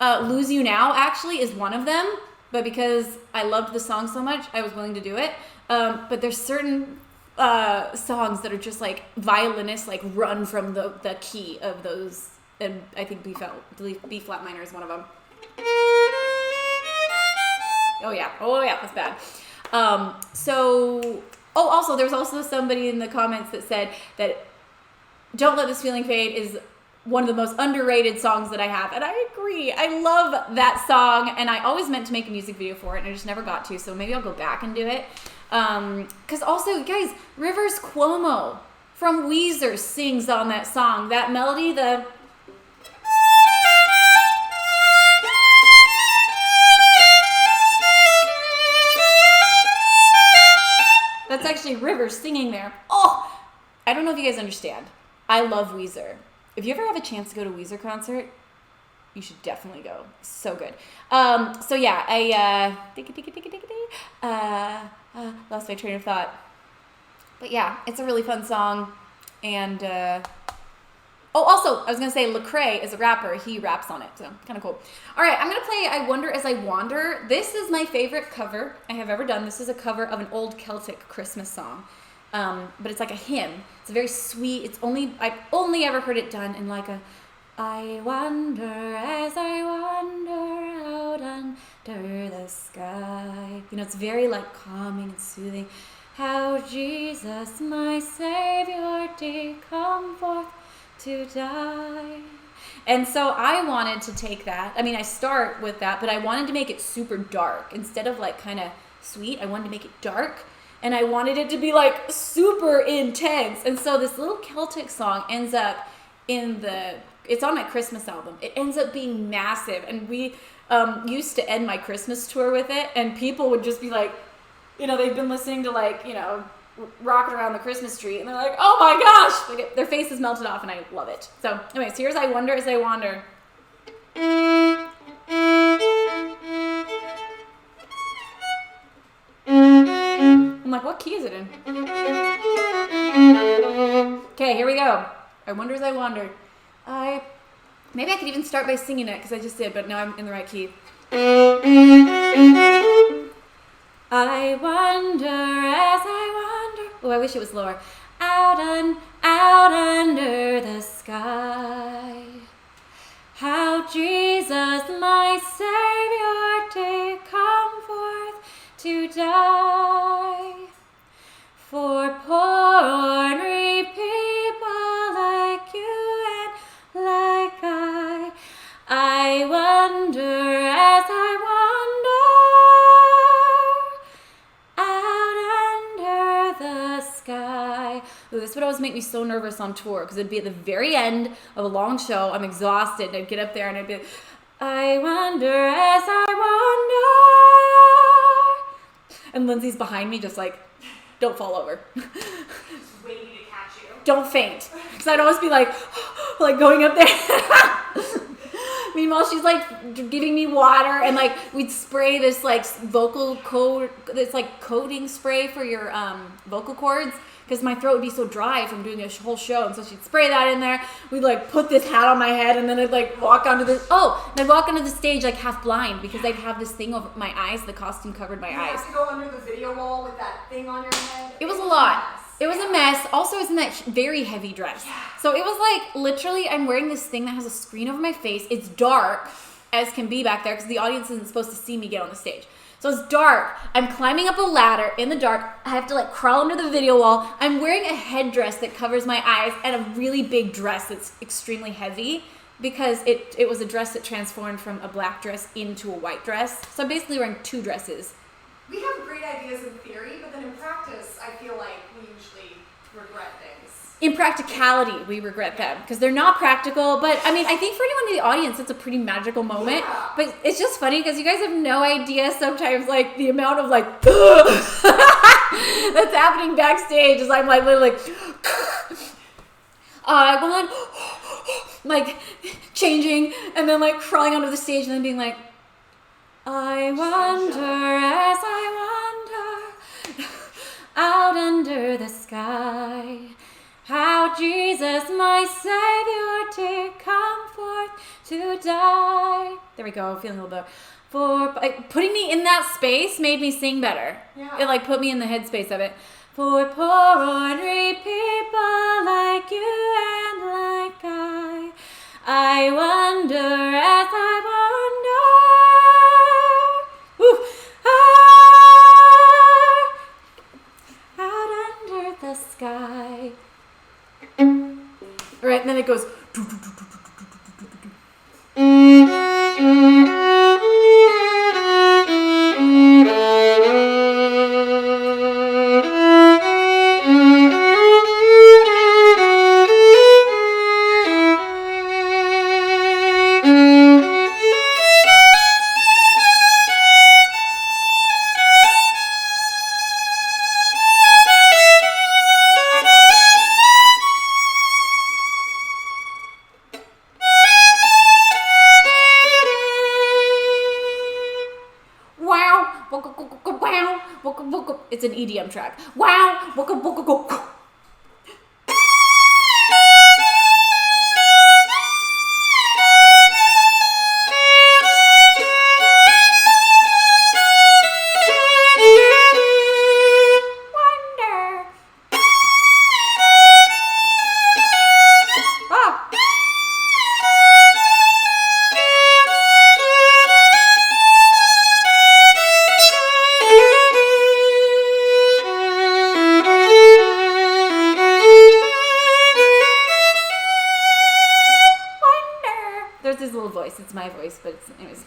Lose You Now, actually, is one of them. But because I loved the song so much, I was willing to do it. But there's certain songs that are just like violinists like run from the key of those. And I think B flat minor is one of them. Oh yeah, that's bad. Also, there's also somebody in the comments that said that Don't Let This Feeling Fade is one of the most underrated songs that I have. And I agree. I love that song. And I always meant to make a music video for it. And I just never got to. So maybe I'll go back and do it. Because also, guys, Rivers Cuomo from Weezer sings on that song. That melody, that's actually Rivers singing there. Oh, I don't know if you guys understand. I love Weezer. If you ever have a chance to go to a Weezer concert, you should definitely go. So good. So yeah, I lost my train of thought. But yeah, it's a really fun song. And also, I was gonna say Lecrae is a rapper. He raps on it, so kind of cool. All right, I'm gonna play "I Wonder as I Wander." This is my favorite cover I have ever done. This is a cover of an old Celtic Christmas song. But it's like a hymn. It's very sweet. I've only ever heard it done in like a, I wonder as I wander out on under the sky. You know, it's very like calming and soothing. How Jesus, my Savior, did come forth to die. And so I wanted to take that. I mean, I start with that, but I wanted to make it super dark. Instead of like kind of sweet, I wanted to make it dark. And I wanted it to be like super intense. And so this little Celtic song ends up it's on my Christmas album. It ends up being massive. And we used to end my Christmas tour with it. And people would just be like, you know, they've been listening to like, you know, rocking around the Christmas tree. And they're like, oh my gosh. Like, their faces melted off and I love it. So anyways, here's I Wonder as I Wander. I'm like, what key is it in? Okay, here we go. I Wonder as I Wander. Maybe I could even start by singing it because I just did, but now I'm in the right key. I wonder as I wander. Oh, I wish it was lower. Out under the sky. How Jesus, my Savior, did come forth to die. For poor ordinary people like you and like I wonder as I wander out under the sky. Ooh, this would always make me so nervous on tour because it'd be at the very end of a long show. I'm exhausted and I'd get up there and I'd be like, I wonder as I wander. And Lindsay's behind me just like, don't fall over. Just waiting to catch you. Don't faint. Because I'd always be like going up there. Meanwhile, she's like giving me water and like we'd spray this like this like coating spray for your vocal cords because my throat would be so dry from doing a whole show. And so she'd spray that in there. We'd like put this hat on my head and then I'd like walk onto the stage like half blind because I'd have this thing over my eyes. The costume covered my eyes. You have to go under the video wall with that thing on your head. It was a lot. It was a mess. Also, it was in that very heavy dress. Yeah. So it was like, literally, I'm wearing this thing that has a screen over my face. It's dark as can be back there because the audience isn't supposed to see me get on the stage. So it's dark. I'm climbing up a ladder in the dark. I have to like crawl under the video wall. I'm wearing a headdress that covers my eyes and a really big dress that's extremely heavy because it was a dress that transformed from a black dress into a white dress. So I'm basically wearing two dresses. We have great ideas in theory, but then in practice, I feel like we usually regret things. In practicality, we regret them because they're not practical. But I mean, I think for anyone in the audience, it's a pretty magical moment. Yeah. But it's just funny because you guys have no idea sometimes, like the amount of like that's happening backstage as I'm like literally I want like changing and then like crawling onto the stage and then being like, I wonder as I wander out under the sky, how Jesus, my Savior, did come forth to die. There we go, feeling a little better. For like, putting me in that space made me sing better. Yeah. It like put me in the headspace of it. For poor ordinary people like you and like I wonder as I wander. Woo. Out under the sky. All right, and then it goes. It's an EDM track. Wow! It's my voice, but it's, anyways.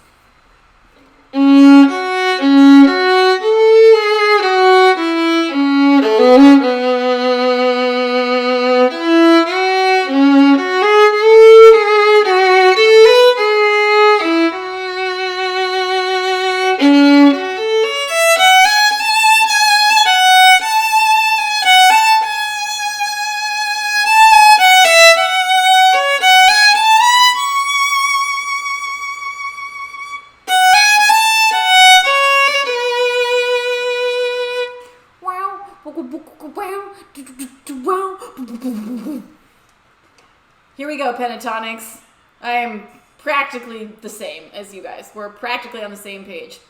Here we go, pentatonics. I am practically the same as you guys. We're practically on the same page.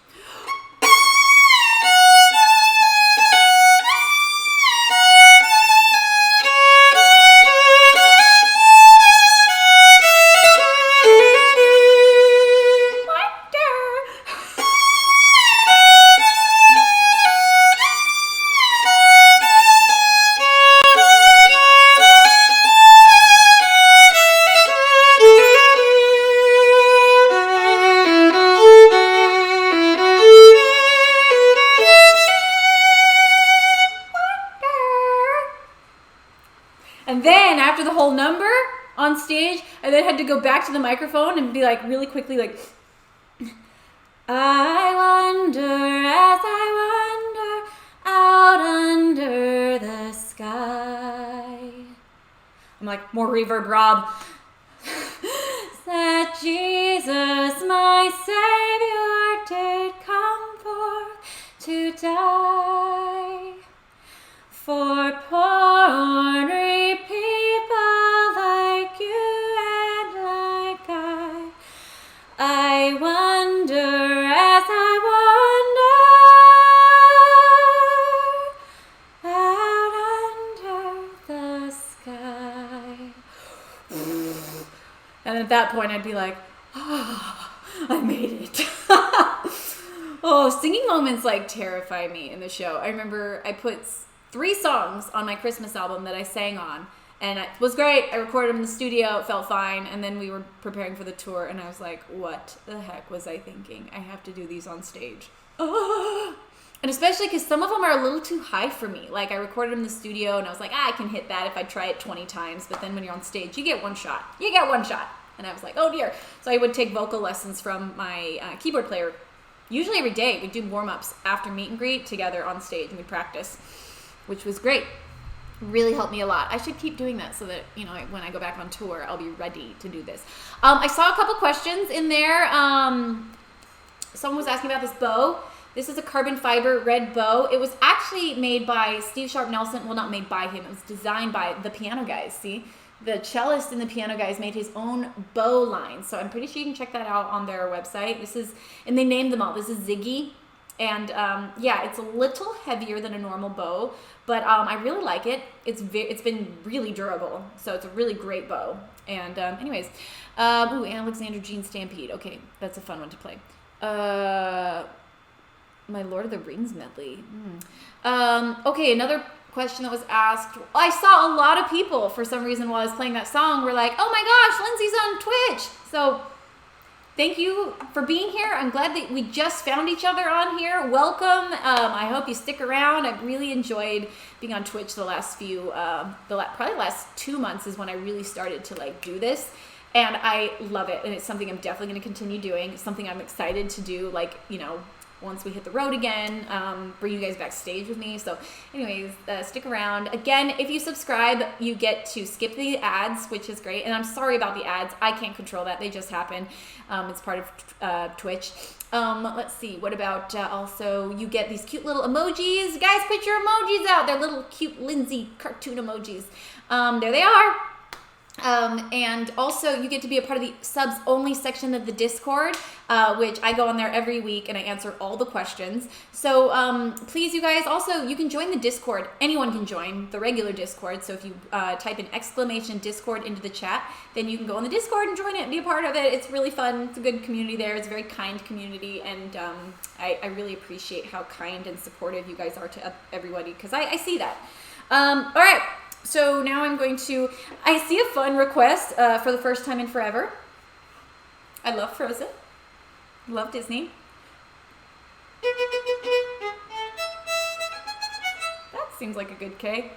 And then after the whole number on stage, I then had to go back to the microphone and be like really quickly like, I wonder as I wander out under the sky. I'm like, more reverb, Rob. That Jesus, my Savior, did come forth to die for poor ornery people like you and like I wonder as I wander out under the sky. And at that point, I'd be like, oh, I made it. Oh, singing moments like terrify me in the show. I remember I put 3 songs on my Christmas album that I sang on, and it was great. I recorded them in the studio, it felt fine, and then we were preparing for the tour, and I was like, what the heck was I thinking? I have to do these on stage. And especially because some of them are a little too high for me. Like, I recorded them in the studio, and I was like, I can hit that if I try it 20 times, but then when you're on stage, you get one shot. You get one shot. And I was like, oh dear. So I would take vocal lessons from my keyboard player. Usually every day, we'd do warm-ups after meet and greet together on stage, and we'd practice, which was great. Really helped me a lot. I should keep doing that so that, you know, when I go back on tour, I'll be ready to do this. I saw a couple questions in there. Someone was asking about this bow. This is a carbon fiber red bow. It was actually made by Steve Sharp Nelson. Well, not made by him. It was designed by the piano guys, see? The cellist and the piano guys made his own bow line. So I'm pretty sure you can check that out on their website. This is, and they named them all. This is Ziggy. And yeah, it's a little heavier than a normal bow, but I really like it. It's been really durable, so it's a really great bow. And anyways, ooh, Alexander Jean Stampede. Okay, that's a fun one to play. My Lord of the Rings medley. Okay, another question that was asked. I saw a lot of people for some reason while I was playing that song were like, "Oh my gosh, Lindsey's on Twitch!" So thank you for being here. I'm glad that we just found each other on here. Welcome. I hope you stick around. I've really enjoyed being on Twitch the last few, probably the last 2 months is when I really started to like do this. And I love it. And it's something I'm definitely going to continue doing. It's something I'm excited to do, like, you know, once we hit the road again, bring you guys backstage with me. So anyways, stick around. Again, if you subscribe, you get to skip the ads, which is great. And I'm sorry about the ads. I can't control that. They just happen. It's part of Twitch. Let's see. What about also you get these cute little emojis. Guys, put your emojis out. They're little cute Lindsey cartoon emojis. There they are. And also you get to be a part of the subs only section of the Discord, which I go on there every week and I answer all the questions. So please, you guys, also you can join the Discord. Anyone can join the regular Discord. So if you type in exclamation Discord into the chat, then you can go on the Discord and join it and be a part of it. It's really fun. It's a good community there. It's a very kind community, and I really appreciate how kind and supportive you guys are to everybody, because I see that. All right. So now I'm going to, I see a fun request for the first time in forever. I love Frozen. Love Disney. That seems like a good K.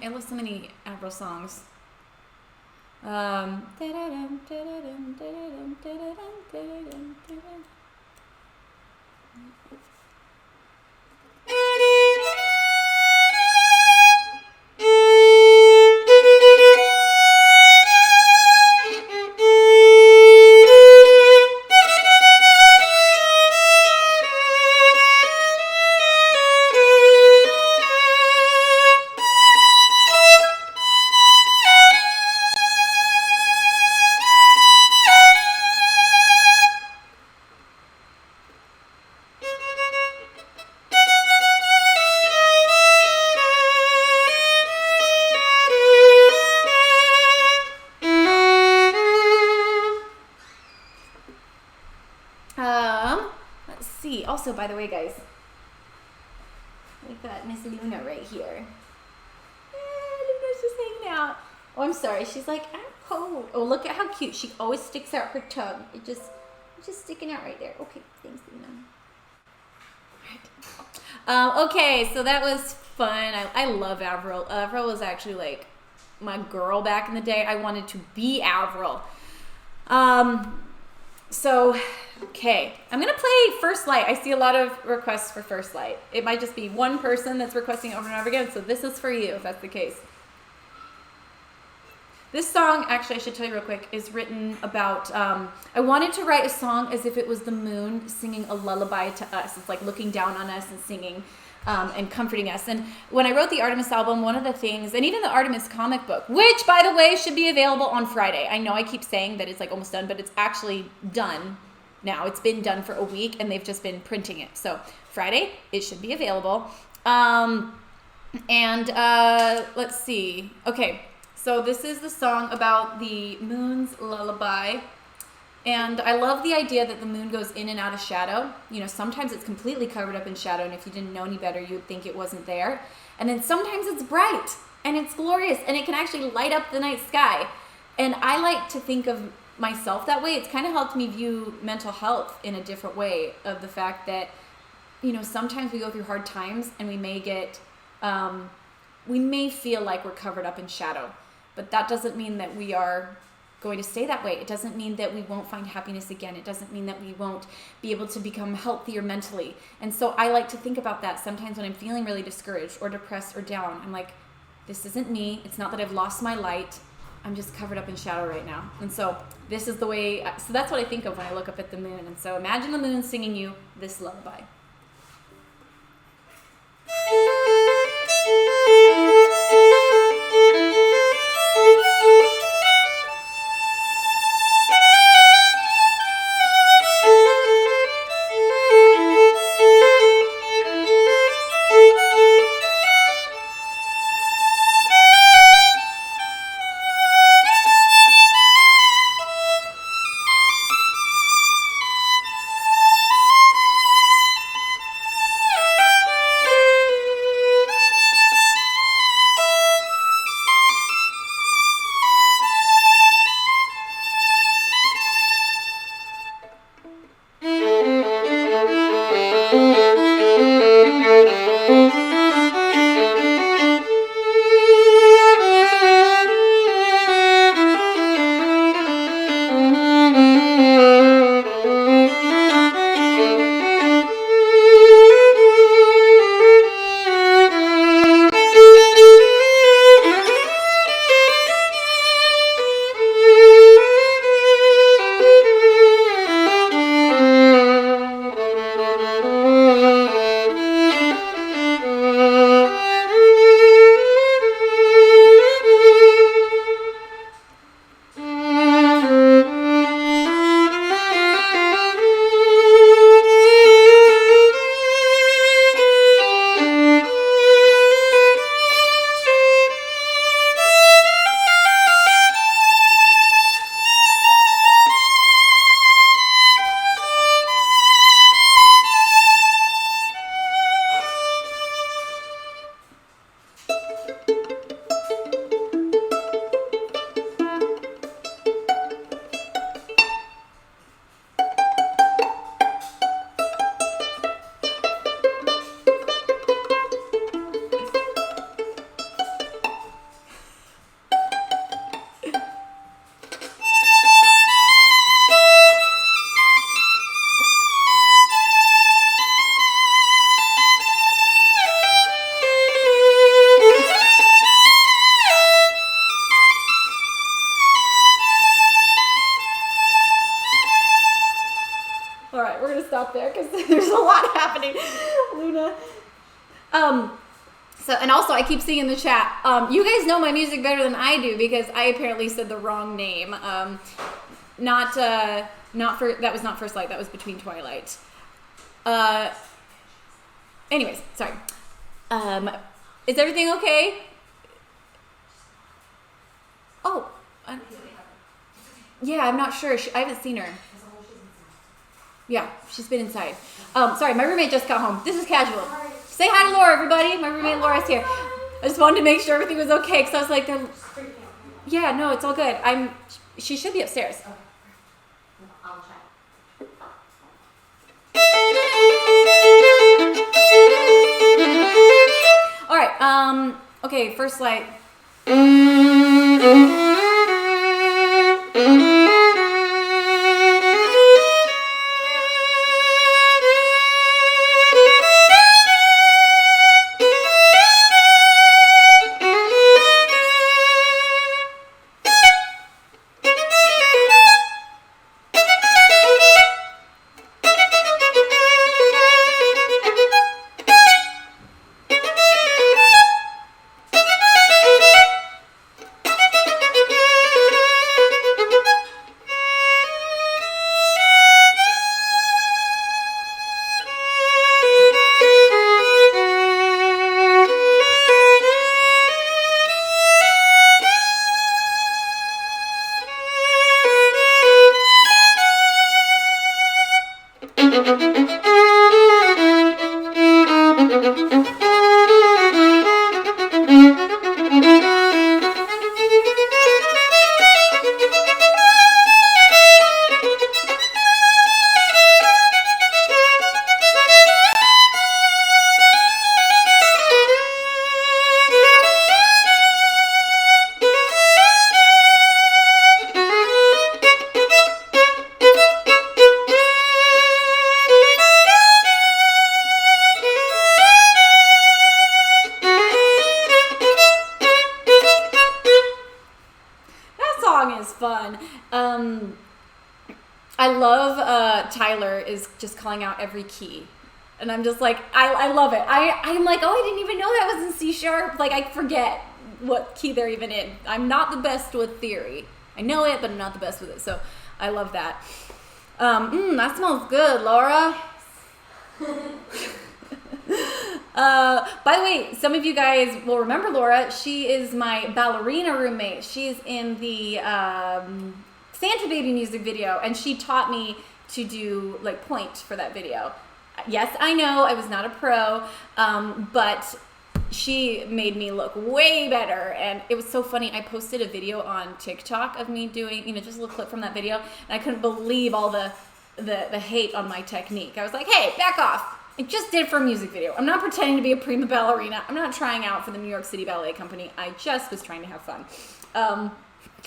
I love so many Avril songs. Let's see. Also, by the way, guys, we've got Miss Luna right here. Luna's just hanging out. Oh, I'm sorry. She's like, I'm cold. Oh, look at how cute. She always sticks out her tongue. It's just sticking out right there. Okay, thanks, Luna. All right. Okay, so that was fun. I love Avril. Avril was actually like my girl back in the day. I wanted to be Avril. So, okay, I'm going to play First Light. I see a lot of requests for First Light. It might just be one person that's requesting over and over again, so this is for you if that's the case. This song, actually, I should tell you real quick, is written about, I wanted to write a song as if it was the moon singing a lullaby to us. It's like looking down on us and singing and comforting us. And when I wrote the Artemis album, one of the things, and even the Artemis comic book, which, by the way, should be available on Friday. I know I keep saying that it's like almost done, but it's actually done now. It's been done for a week, and they've just been printing it. So Friday, it should be available. Let's see. Okay, so this is the song about the moon's lullaby. And I love the idea that the moon goes in and out of shadow. You know, sometimes it's completely covered up in shadow, and if you didn't know any better, you would think it wasn't there. And then sometimes it's bright, and it's glorious, and it can actually light up the night sky. And I like to think of myself that way. It's kind of helped me view mental health in a different way, of the fact that, you know, sometimes we go through hard times, and we may feel like we're covered up in shadow. But that doesn't mean that we are going to stay that way. It doesn't mean that we won't find happiness again. It doesn't mean that we won't be able to become healthier mentally. And so I like to think about that sometimes when I'm feeling really discouraged or depressed or down. I'm like, this isn't me. It's not that I've lost my light. I'm just covered up in shadow right now. And so this is the way, so that's what I think of when I look up at the moon. And so imagine the moon singing you this lullaby. stop there because there's a lot happening. Luna. So, and also I keep seeing in the chat, you guys know my music better than I do because I apparently said the wrong name. That was not First Light, that was Between Twilight. Anyways, sorry. Is everything okay? Oh, yeah, I'm not sure. I haven't seen her. Yeah, she's been inside. Sorry, my roommate just got home. This is casual. Say hi to Laura, everybody. My roommate Laura's here. I just wanted to make sure everything was okay because I was like, yeah, no, it's all good. She should be upstairs. I'll check. All right. Okay. First Light. I love Tyler is just calling out every key. And I'm just like, I love it. I'm like, oh, I didn't even know that was in C sharp. Like, I forget what key they're even in. I'm not the best with theory. I know it, but I'm not the best with it. So I love that. That smells good, Laura. By the way, some of you guys will remember Laura. She is my ballerina roommate. She's in the Santa Baby music video, and she taught me to do like point for that video. Yes, I know I was not a pro, but she made me look way better, and it was so funny. I posted a video on TikTok of me doing, just a little clip from that video, and I couldn't believe all the hate on my technique. I was like, hey, back off. I just did it for a music video. I'm not pretending to be a prima ballerina. I'm not trying out for the New York City Ballet Company. I just was trying to have fun.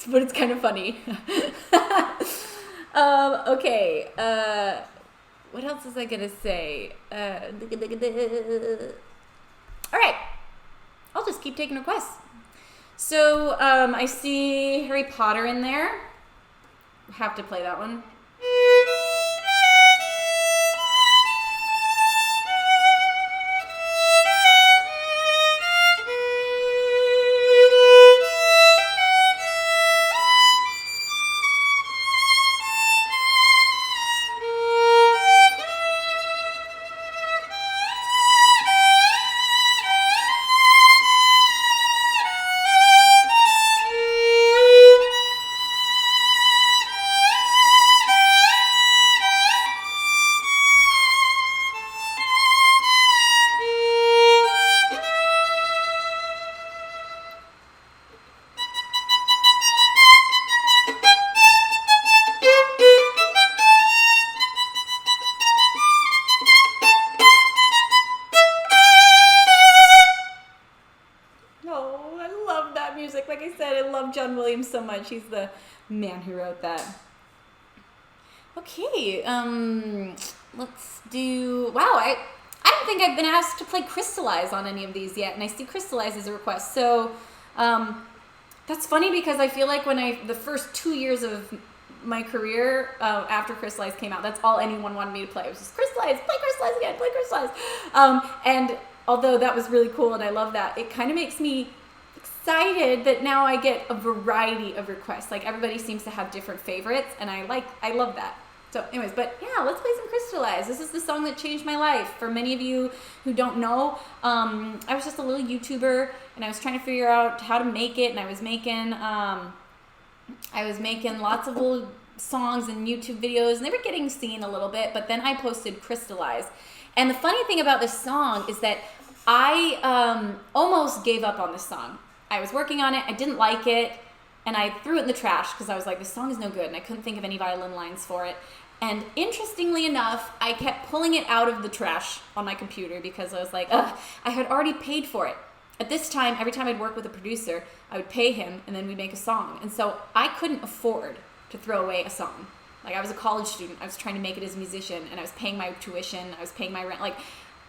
But it's kind of funny. Okay. What else was I going to say? All right. I'll just keep taking requests. So I see Harry Potter in there. Have to play that one. So much. He's the man who wrote that. Okay, let's do, wow, I don't think I've been asked to play Crystallize on any of these yet, and I see Crystallize as a request. So that's funny because I feel like the first 2 years of my career after Crystallize came out, that's all anyone wanted me to play. It was just Crystallize. play Crystallize again, play Crystallize. And although that was really cool and I love that, it kind of makes me excited that now I get a variety of requests. Like everybody seems to have different favorites, and I love that. So anyways, but yeah, let's play some Crystallize. This is the song that changed my life. For many of you who don't know, I was just a little YouTuber, and I was trying to figure out how to make it, and I was making lots of little songs and YouTube videos, and they were getting seen a little bit, but then I posted Crystallize. And the funny thing about this song is that I almost gave up on this song. I was working on it, I didn't like it, and I threw it in the trash because I was like, this song is no good, and I couldn't think of any violin lines for it. And interestingly enough, I kept pulling it out of the trash on my computer because I was like, ugh, I had already paid for it. At this time, every time I'd work with a producer, I would pay him and then we'd make a song. And so I couldn't afford to throw away a song. Like I was a college student, I was trying to make it as a musician, and I was paying my tuition, I was paying my rent. Like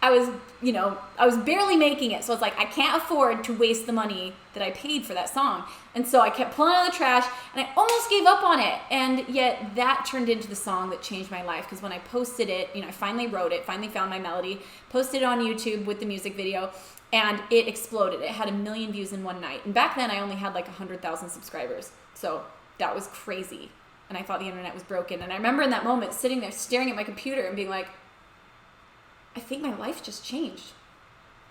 I was barely making it. So it's like, I can't afford to waste the money that I paid for that song. And so I kept pulling it out of the trash, and I almost gave up on it. And yet that turned into the song that changed my life. Because when I posted it, I finally wrote it, finally found my melody, posted it on YouTube with the music video, and it exploded. It had 1 million views in one night. And back then I only had like 100,000 subscribers. So that was crazy. And I thought the internet was broken. And I remember in that moment sitting there staring at my computer and being like, I think my life just changed.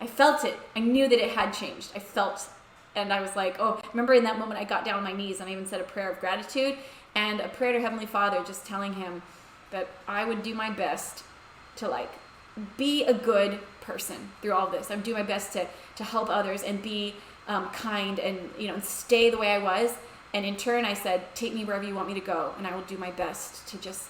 I felt it. I knew that it had changed. I felt, and I was like, oh, I remember in that moment I got down on my knees and I even said a prayer of gratitude and a prayer to Heavenly Father, just telling him that I would do my best to like be a good person through all this. I would do my best to help others and be kind and and stay the way I was. And in turn I said, take me wherever you want me to go, and I will do my best to just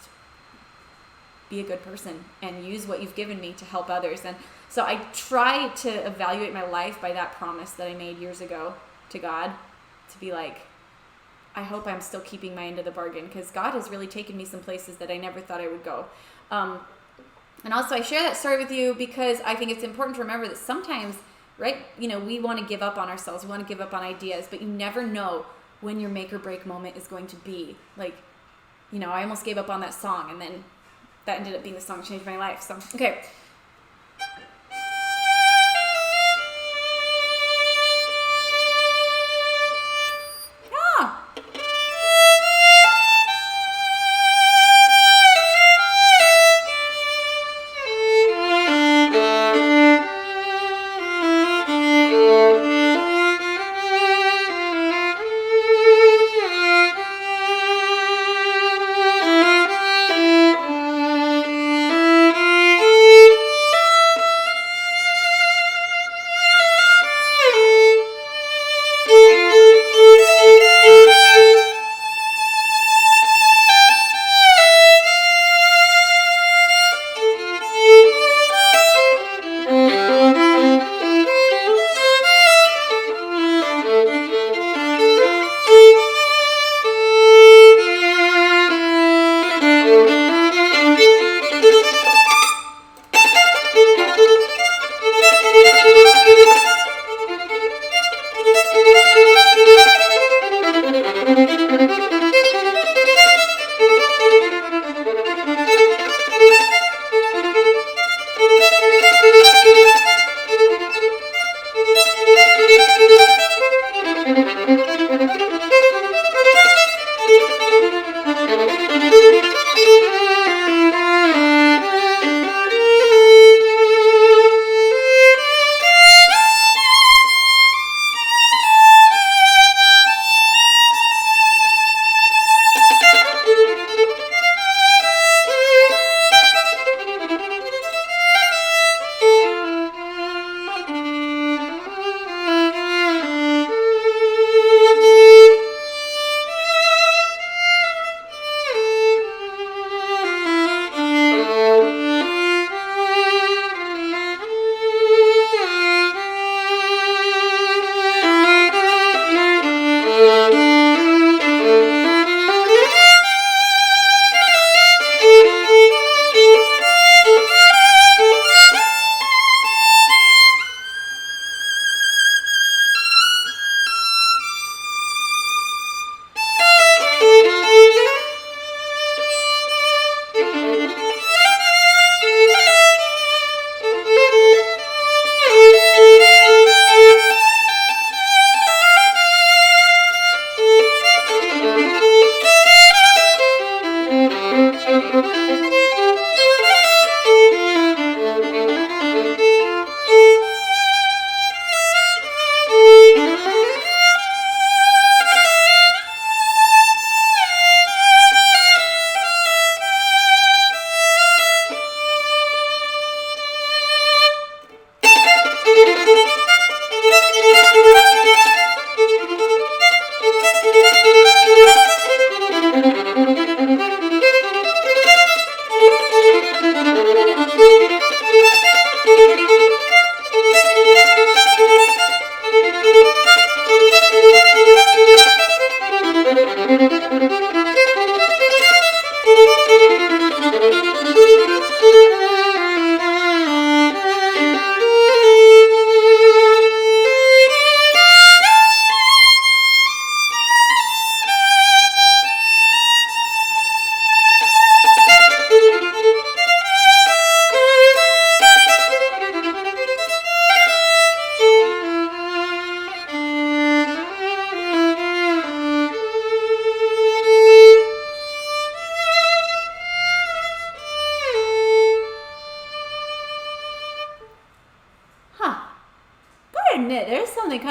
be a good person and use what you've given me to help others. And so I try to evaluate my life by that promise that I made years ago to God, to be like, I hope I'm still keeping my end of the bargain, because God has really taken me some places that I never thought I would go. And also I share that story with you because I think it's important to remember that sometimes, right, we want to give up on ourselves, we want to give up on ideas, but you never know when your make or break moment is going to be. Like, I almost gave up on that song, and then that ended up being the song that changed my life. So, okay.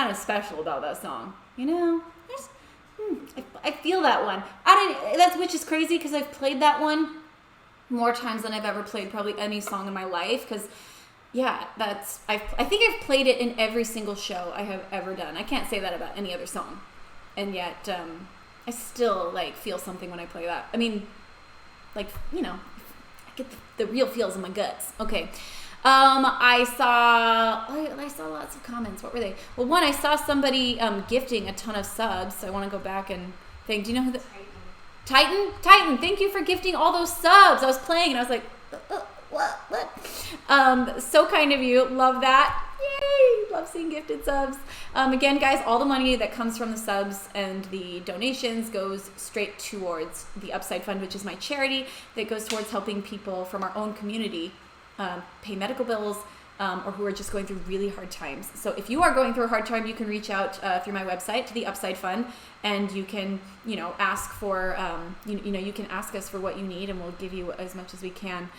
kind of special about that song. You know, I feel that one. Which is crazy because I've played that one more times than I've ever played probably any song in my life. Because yeah, I think I've played it in every single show I have ever done. I can't say that about any other song, and yet I still like feel something when I play that. I mean, like, you know, I get the real feels in my guts. Okay. I saw lots of comments. What were they? Well, one, I saw somebody gifting a ton of subs. So I want to go back and think. Do you know who Titan? Thank you for gifting all those subs. I was playing and I was like, what? So kind of you. Love that. Yay! Love seeing gifted subs. Again, guys, all the money that comes from the subs and the donations goes straight towards the Upside Fund, which is my charity that goes towards helping people from our own community pay medical bills, or who are just going through really hard times. So if you are going through a hard time, you can reach out through my website to the Upside Fund, and you can, ask for, you can ask us for what you need, and we'll give you as much as we can.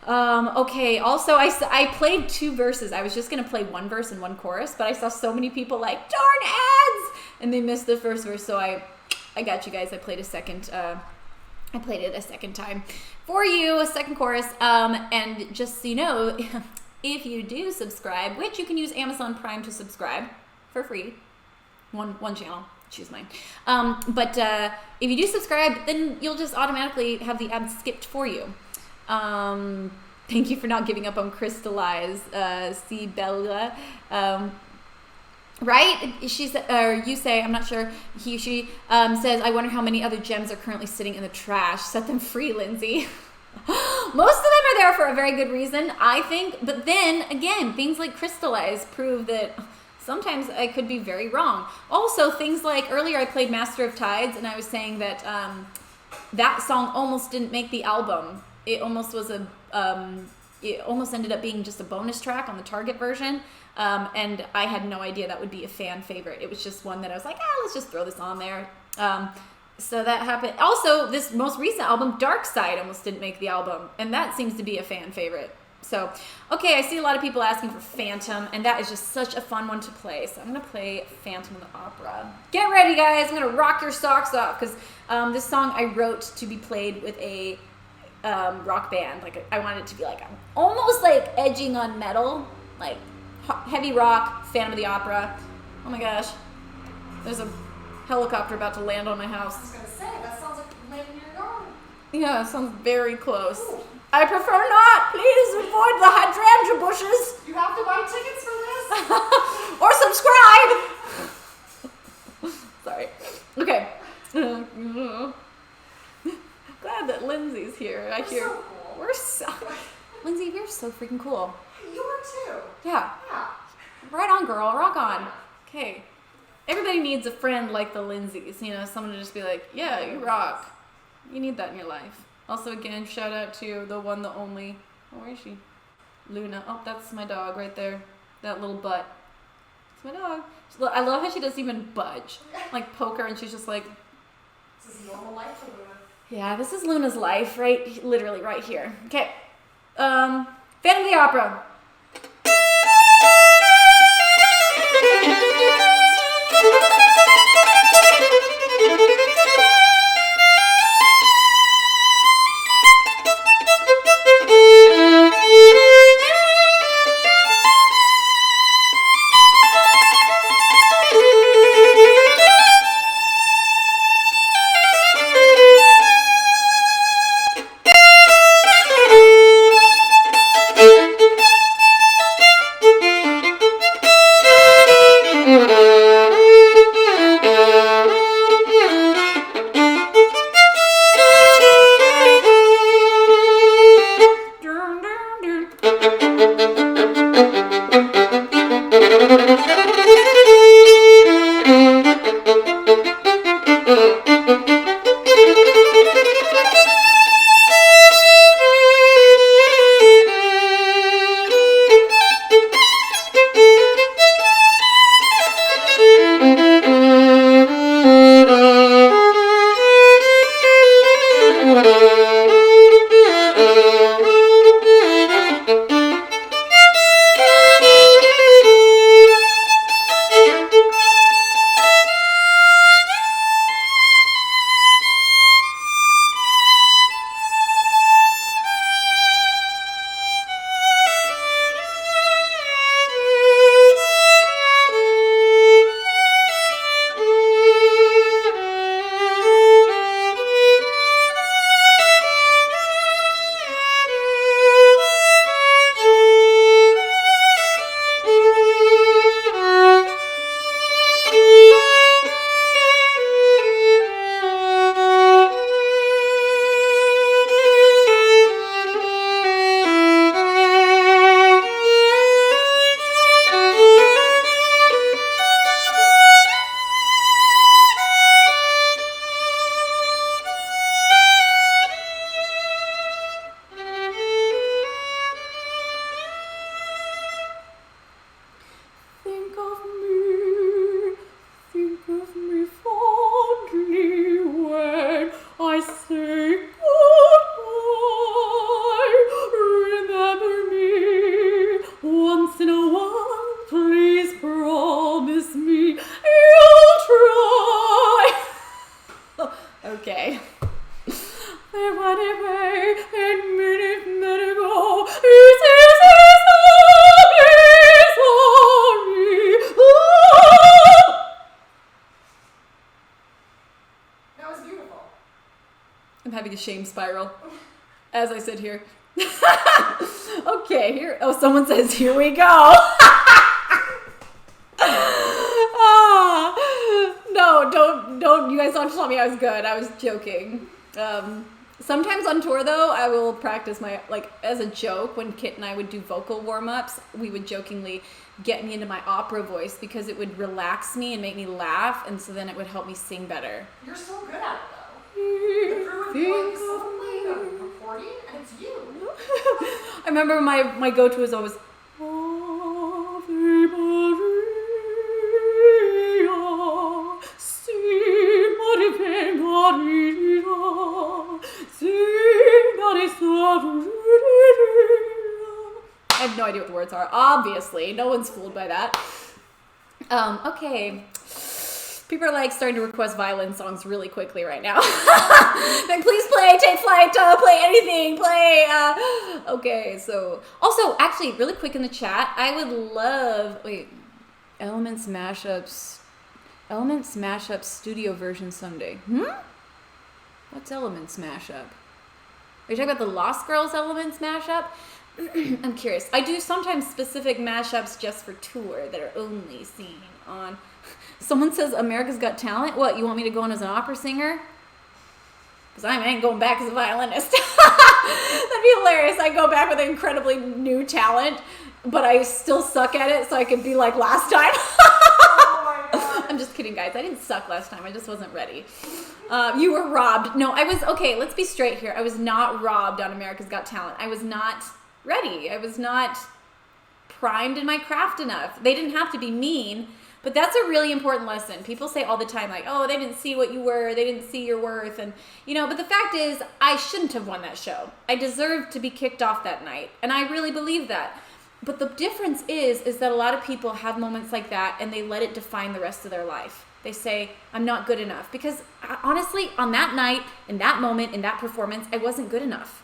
Okay. Also, I played 2 verses. I was just going to play 1 verse and 1 chorus, but I saw so many people like, darn ads, and they missed the first verse. So I got you guys. I played it a second time for you, a second chorus. And just so you know, if you do subscribe, which you can use Amazon Prime to subscribe for free, one channel, choose mine. But if you do subscribe, then you'll just automatically have the ads skipped for you. Thank you for not giving up on Crystallize, C. Bella. Right? She said, or you say, I'm not sure. She says, I wonder how many other gems are currently sitting in the trash. Set them free, Lindsay. Most of them are there for a very good reason, I think. But then again, things like Crystallize prove that sometimes I could be very wrong. Also, things like earlier I played Master of Tides, and I was saying that that song almost didn't make the album. It almost was it almost ended up being just a bonus track on the Target version. And I had no idea that would be a fan favorite. It was just one that I was like, let's just throw this on there. So that happened. Also, this most recent album, Dark Side, almost didn't make the album. And that seems to be a fan favorite. So, okay, I see a lot of people asking for Phantom, and that is just such a fun one to play. So I'm going to play Phantom of the Opera. Get ready, guys. I'm going to rock your socks off, because this song I wrote to be played with a rock band. Like, I wanted it to be like, almost like edging on metal, like heavy rock, Phantom of the Opera. Oh my gosh. There's a helicopter about to land on my house. I was going to say, that sounds like landing in your garden. Yeah, it sounds very close. Ooh. I prefer not. Please avoid the hydrangea bushes. You have to buy tickets for this? Or subscribe. Sorry. Okay. Glad that Lindsay's here. We're so cool. Lindsay, we're so freaking cool. You are too. Yeah. Right on, girl. Rock on. Okay. Everybody needs a friend like the Lindsays. Someone to just be like, yeah, you rock. You need that in your life. Also, again, shout out to the one, the only. Oh, where is she? Luna. Oh, that's my dog right there. That little butt. It's my dog. I love how she doesn't even budge. Like, poke her, and she's just like... This is normal life for Luna. Yeah, this is Luna's life, right? Literally right here. Okay. Phantom of the Opera. Okay. That was beautiful. I'm having a shame spiral as I sit here. Okay, here. Oh, someone says, "Here we go." No, don't. You guys don't tell me I was good. I was joking. Sometimes on tour though, I will practice my, like, as a joke. When Kit and I would do vocal warm-ups, we would jokingly get me into my opera voice because it would relax me and make me laugh, and so then it would help me sing better. You're so good at it though. The crew would be like, someone playing a recording and it's you. I remember my go-to was always Ave Maria, si Maria, si Maria. I have no idea what the words are. Obviously, no one's fooled by that. Okay. People are like starting to request violin songs really quickly right now. Like, please play Take Flight, play anything, play. Okay, so also actually really quick in the chat, I would love Elements Mashups studio version someday. What's Elements Mashup? Are you talking about the Lost Girls Elements Mashup? I'm curious. I do sometimes specific mashups just for tour that are only seen on. Someone says America's Got Talent. What, you want me to go on as an opera singer? Because I ain't going back as a violinist. That'd be hilarious. I go back with incredibly new talent, but I still suck at it, so I could be like last time. Oh my god. I'm just kidding, guys. I didn't suck last time. I just wasn't ready. You were robbed. No, I was, okay, let's be straight here. I was not robbed on America's Got Talent. I was not ready. I was not primed in my craft enough. They didn't have to be mean, but that's a really important lesson. People say all the time, like, oh, they didn't see what you were, they didn't see your worth, and, you know, but the fact is, I shouldn't have won that show. I deserved to be kicked off that night, and I really believe that. But the difference is that a lot of people have moments like that, and they let it define the rest of their life. They say, I'm not good enough, because honestly, on that night, in that moment, in that performance, I wasn't good enough.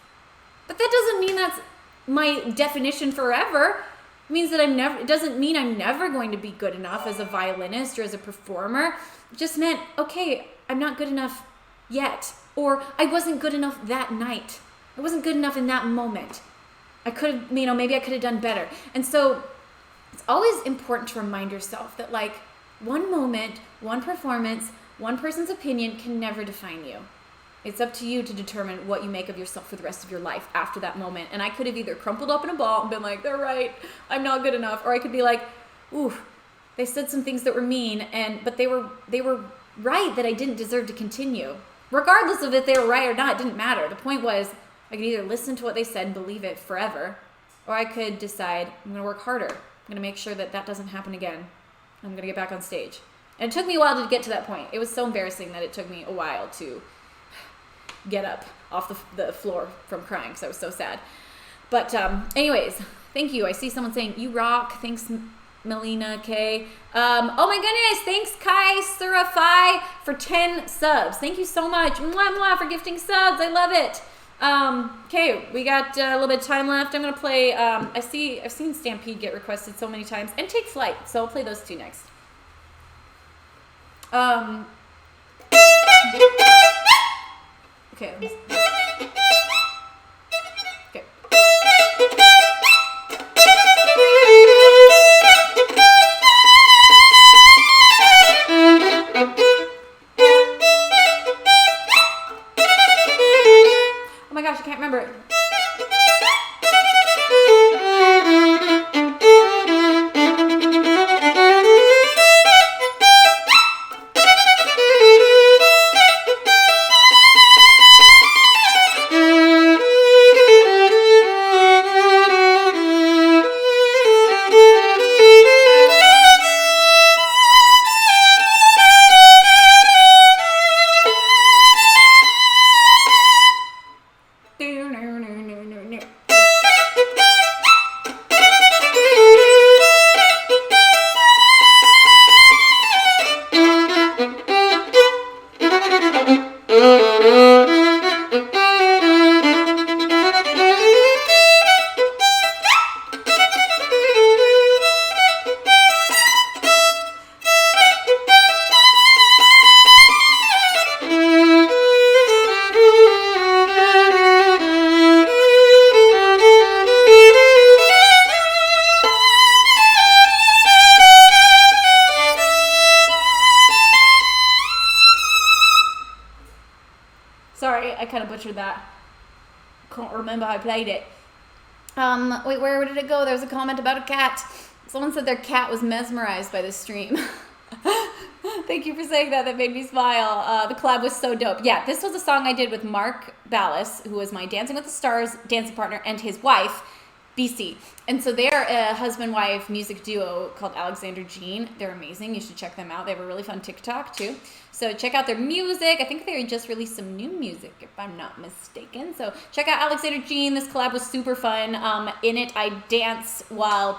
But that doesn't mean that's my definition forever. It means that it doesn't mean I'm never going to be good enough as a violinist or as a performer. It just meant, okay, I'm not good enough yet. Or I wasn't good enough that night. I wasn't good enough in that moment. I could have, maybe I could have done better. And so it's always important to remind yourself that, like, one moment, one performance, one person's opinion can never define you. It's up to you to determine what you make of yourself for the rest of your life after that moment. And I could have either crumpled up in a ball and been like, they're right, I'm not good enough. Or I could be like, ooh, they said some things that were mean, but they were right that I didn't deserve to continue. Regardless of if they were right or not, it didn't matter. The point was, I could either listen to what they said and believe it forever, or I could decide I'm going to work harder. I'm going to make sure that doesn't happen again. I'm going to get back on stage. And it took me a while to get to that point. It was so embarrassing that it took me a while to get up off the floor from crying because I was so sad. But anyways, thank you. I see someone saying, you rock. Thanks, Melina K. Oh my goodness. Thanks, Kai Surafai, for 10 subs. Thank you so much. Mwah, mwah, for gifting subs. I love it. Okay, we got a little bit of time left. I'm going to play, I've seen Stampede get requested so many times, and Take Flight. So I'll play those two next. Okay. Okay. Oh my gosh, I can't remember it. Sorry, I kind of butchered that. Can't remember how I played it. Wait, where did it go? There was a comment about a cat. Someone said their cat was mesmerized by this stream. Thank you for saying that. That made me smile. The collab was so dope. Yeah, this was a song I did with Mark Ballas, who was my Dancing with the Stars dancing partner, and his wife, BC. And so they're a husband-wife music duo called Alexander Jean. They're amazing. You should check them out. They have a really fun TikTok too. So check out their music. I think they just released some new music, if I'm not mistaken. So check out Alexander Jean. This collab was super fun. In it, I dance while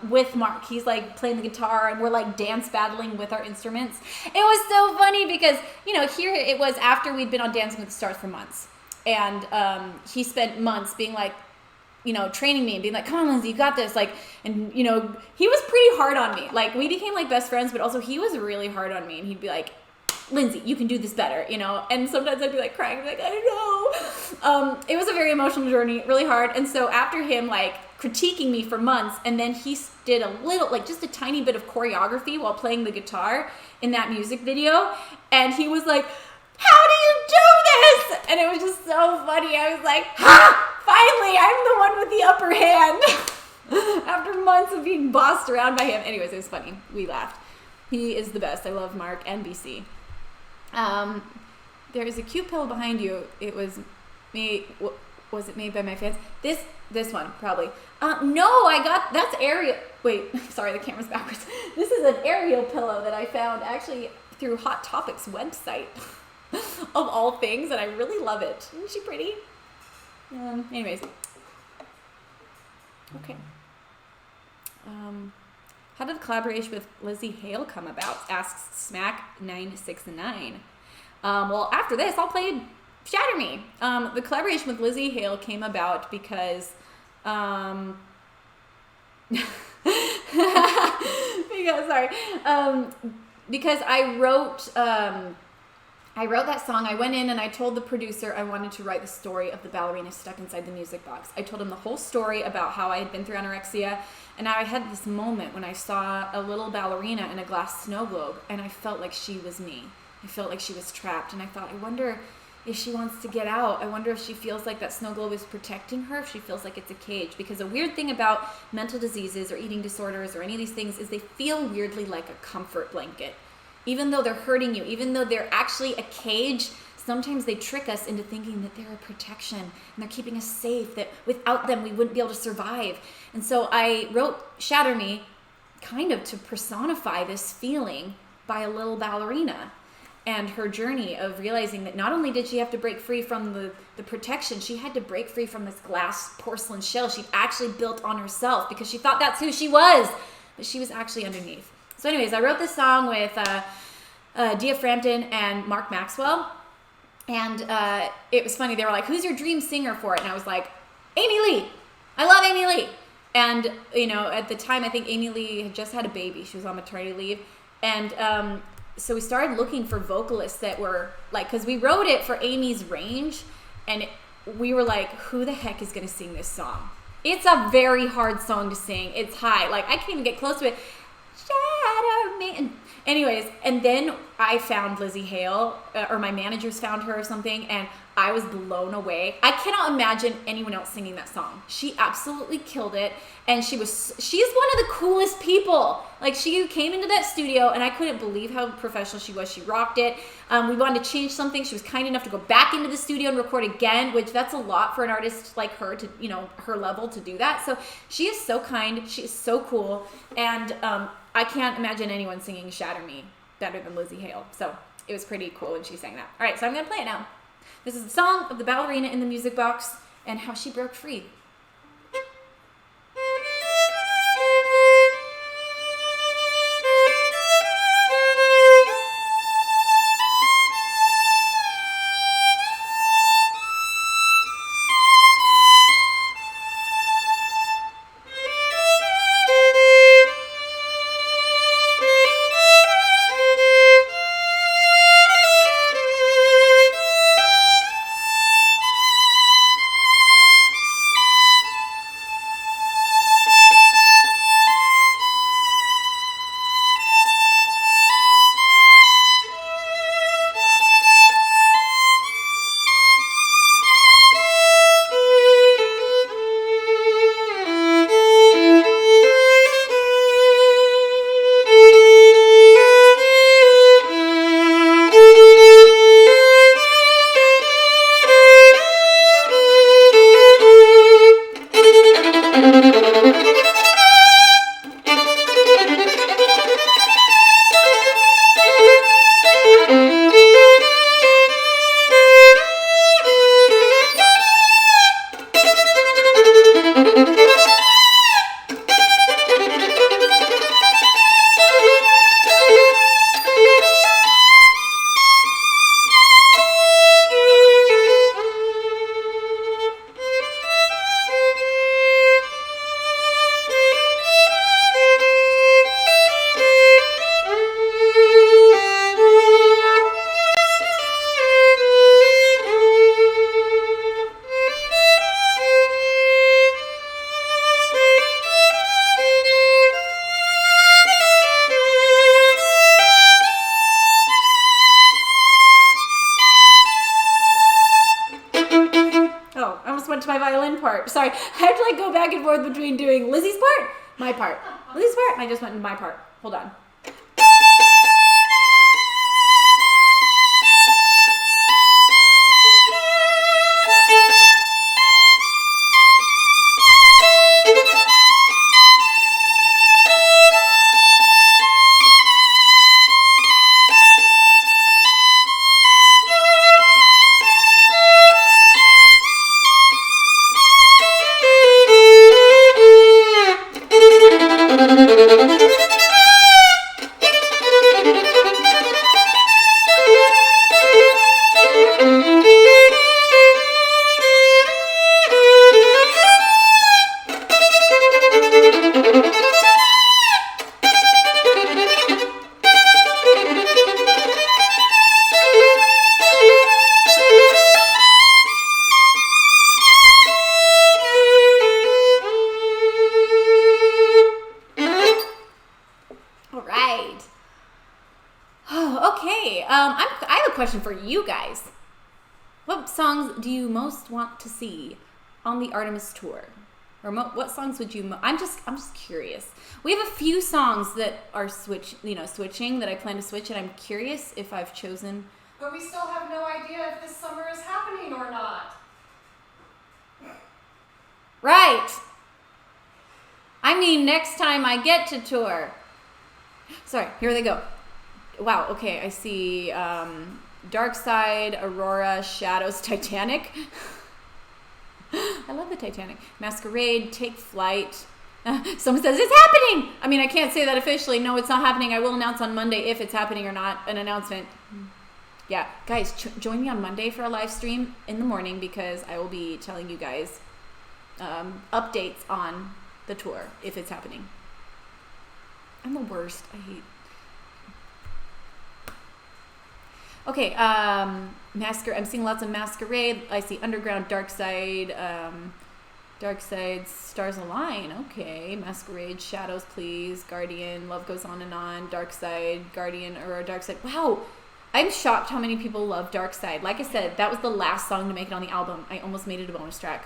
with Mark. He's like playing the guitar, and we're like dance battling with our instruments. It was so funny because, you know, here it was after we'd been on Dancing with the Stars for months. And he spent months being like, you know, training me and being like, come on, Lindsey, you got this. Like, and, you know, he was pretty hard on me. Like, we became like best friends, but also he was really hard on me. And he'd be like, Lindsey, you can do this better, you know? And sometimes I'd be like crying, like, I don't know. It was a very emotional journey, really hard. And so after him, like, critiquing me for months, and then he did a little, like, just a tiny bit of choreography while playing the guitar in that music video. And he was like, how do you do this? And it was just so funny. I was like, ha! Finally, I'm the one with the upper hand. After months of being bossed around by him. Anyways, it was funny. We laughed. He is the best. I love Mark and BC. There is a cute pillow behind you. It was made. Was it made by my fans? This one probably. No, that's Ariel. Wait, sorry, the camera's backwards. This is an Ariel pillow that I found actually through Hot Topics website. Of all things, and I really love it. Isn't she pretty? Anyways. Okay. How did the collaboration with Lizzie Hale come about? Asks Smack969. Well, after this, I'll play Shatter Me. The collaboration with Lizzie Hale came about because because I wrote that song. I went in and I told the producer I wanted to write the story of the ballerina stuck inside the music box. I told him the whole story about how I had been through anorexia, and I had this moment when I saw a little ballerina in a glass snow globe, and I felt like she was me. I felt like she was trapped, and I thought, I wonder if she wants to get out. I wonder if she feels like that snow globe is protecting her, if she feels like it's a cage. Because a weird thing about mental diseases or eating disorders or any of these ththings is they feel weirdly like a comfort blanket. Even though they're hurting you, even though they're actually a cage, sometimes they trick us into thinking that they're a protection and they're keeping us safe, that without them we wouldn't be able to survive. And so I wrote Shatter Me kind of to personify this feeling by a little ballerina and her journey of realizing that not only did she have to break free from the protection, she had to break free from this glass porcelain shell she'd actually built on herself because she thought that's who she was, but she was actually underneath. So anyways, I wrote this song with Dia Frampton and Mark Maxwell. And it was funny. They were like, who's your dream singer for it? And I was like, Amy Lee. I love Amy Lee. And, you know, at the time, I think Amy Lee had just had a baby. She was on maternity leave. And so we started looking for vocalists that were like, because we wrote it for Amy's range. And we were like, who the heck is going to sing this song? It's a very hard song to sing. It's high. Like, I can't even get close to it. Shatter me. And anyways, and then I found Lizzie Hale, or my managers found her or something, and I was blown away. I cannot imagine anyone else singing that song. She absolutely killed it, and she's one of the coolest people. Like, she came into that studio, and I couldn't believe how professional she was. She rocked it. We wanted to change something. She was kind enough to go back into the studio and record again, which that's a lot for an artist like her to, you know, her level to do that. So she is so kind. She is so cool, and I can't imagine anyone singing Shatter Me better than Lizzie Hale. So it was pretty cool when she sang that. All right, so I'm going to play it now. This is the song of the ballerina in the music box and how she broke free. went to my violin part. Sorry, I have to like go back and forth between doing Lizzie's part, my part, Lizzie's part, and I just went into my part. Hold on. I have a question for you guys. What songs do you most want to see on the Artemis tour? Or what songs would you? I'm just curious. We have a few songs that are switching that I plan to switch, and I'm curious if I've chosen. But we still have no idea if this summer is happening or not. Right. I mean, next time I get to tour. Sorry, here they go. Wow, okay, I see Dark Side, Aurora, Shadows, Titanic. I love the Titanic. Masquerade, Take Flight. Someone says, it's happening! I mean, I can't say that officially. No, it's not happening. I will announce on Monday if it's happening or not. An announcement. Yeah, guys, join me on Monday for a live stream in the morning because I will be telling you guys updates on the tour if it's happening. I'm the worst. I hate. Okay, Masquerade. I'm seeing lots of Masquerade. I see Underground, Dark Side, Stars Align. Okay, Masquerade, Shadows, Please, Guardian, Love Goes On and On, Dark Side, Guardian, Aurora, Dark Side. Wow, I'm shocked how many people love Dark Side. Like I said, that was the last song to make it on the album. I almost made it a bonus track.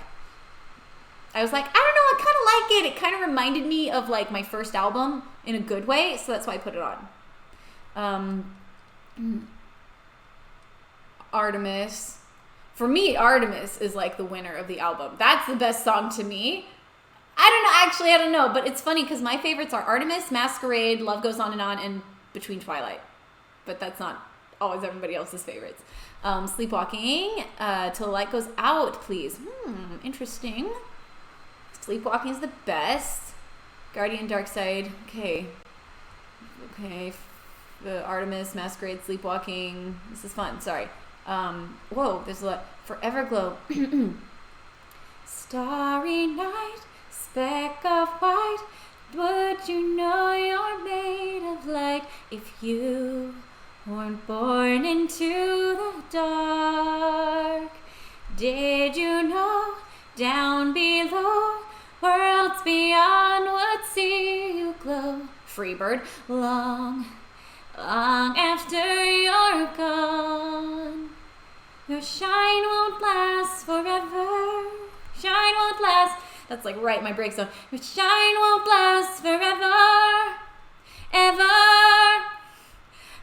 I was like, I don't know, I kind of like it. It kind of reminded me of like my first album in a good way, so that's why I put it on. Artemis. For me, Artemis is like the winner of the album. That's the best song to me. I don't know, but it's funny because my favorites are Artemis, Masquerade, Love Goes On, and Between Twilight. But that's not always everybody else's favorites. Sleepwalking, Till the Light Goes Out, Please. Interesting. Sleepwalking is the best. Guardian, Dark Side. Okay. Artemis, Masquerade, Sleepwalking. This is fun. Sorry. Whoa, there's a lot. Foreverglow. Starry night, speck of white. Would you know you're made of light if you weren't born into the dark? Did you know down below, worlds beyond would see you glow? Freebird. Long after you're gone, your shine won't last forever. Shine won't last. That's like right in my break zone. Your shine won't last forever, ever,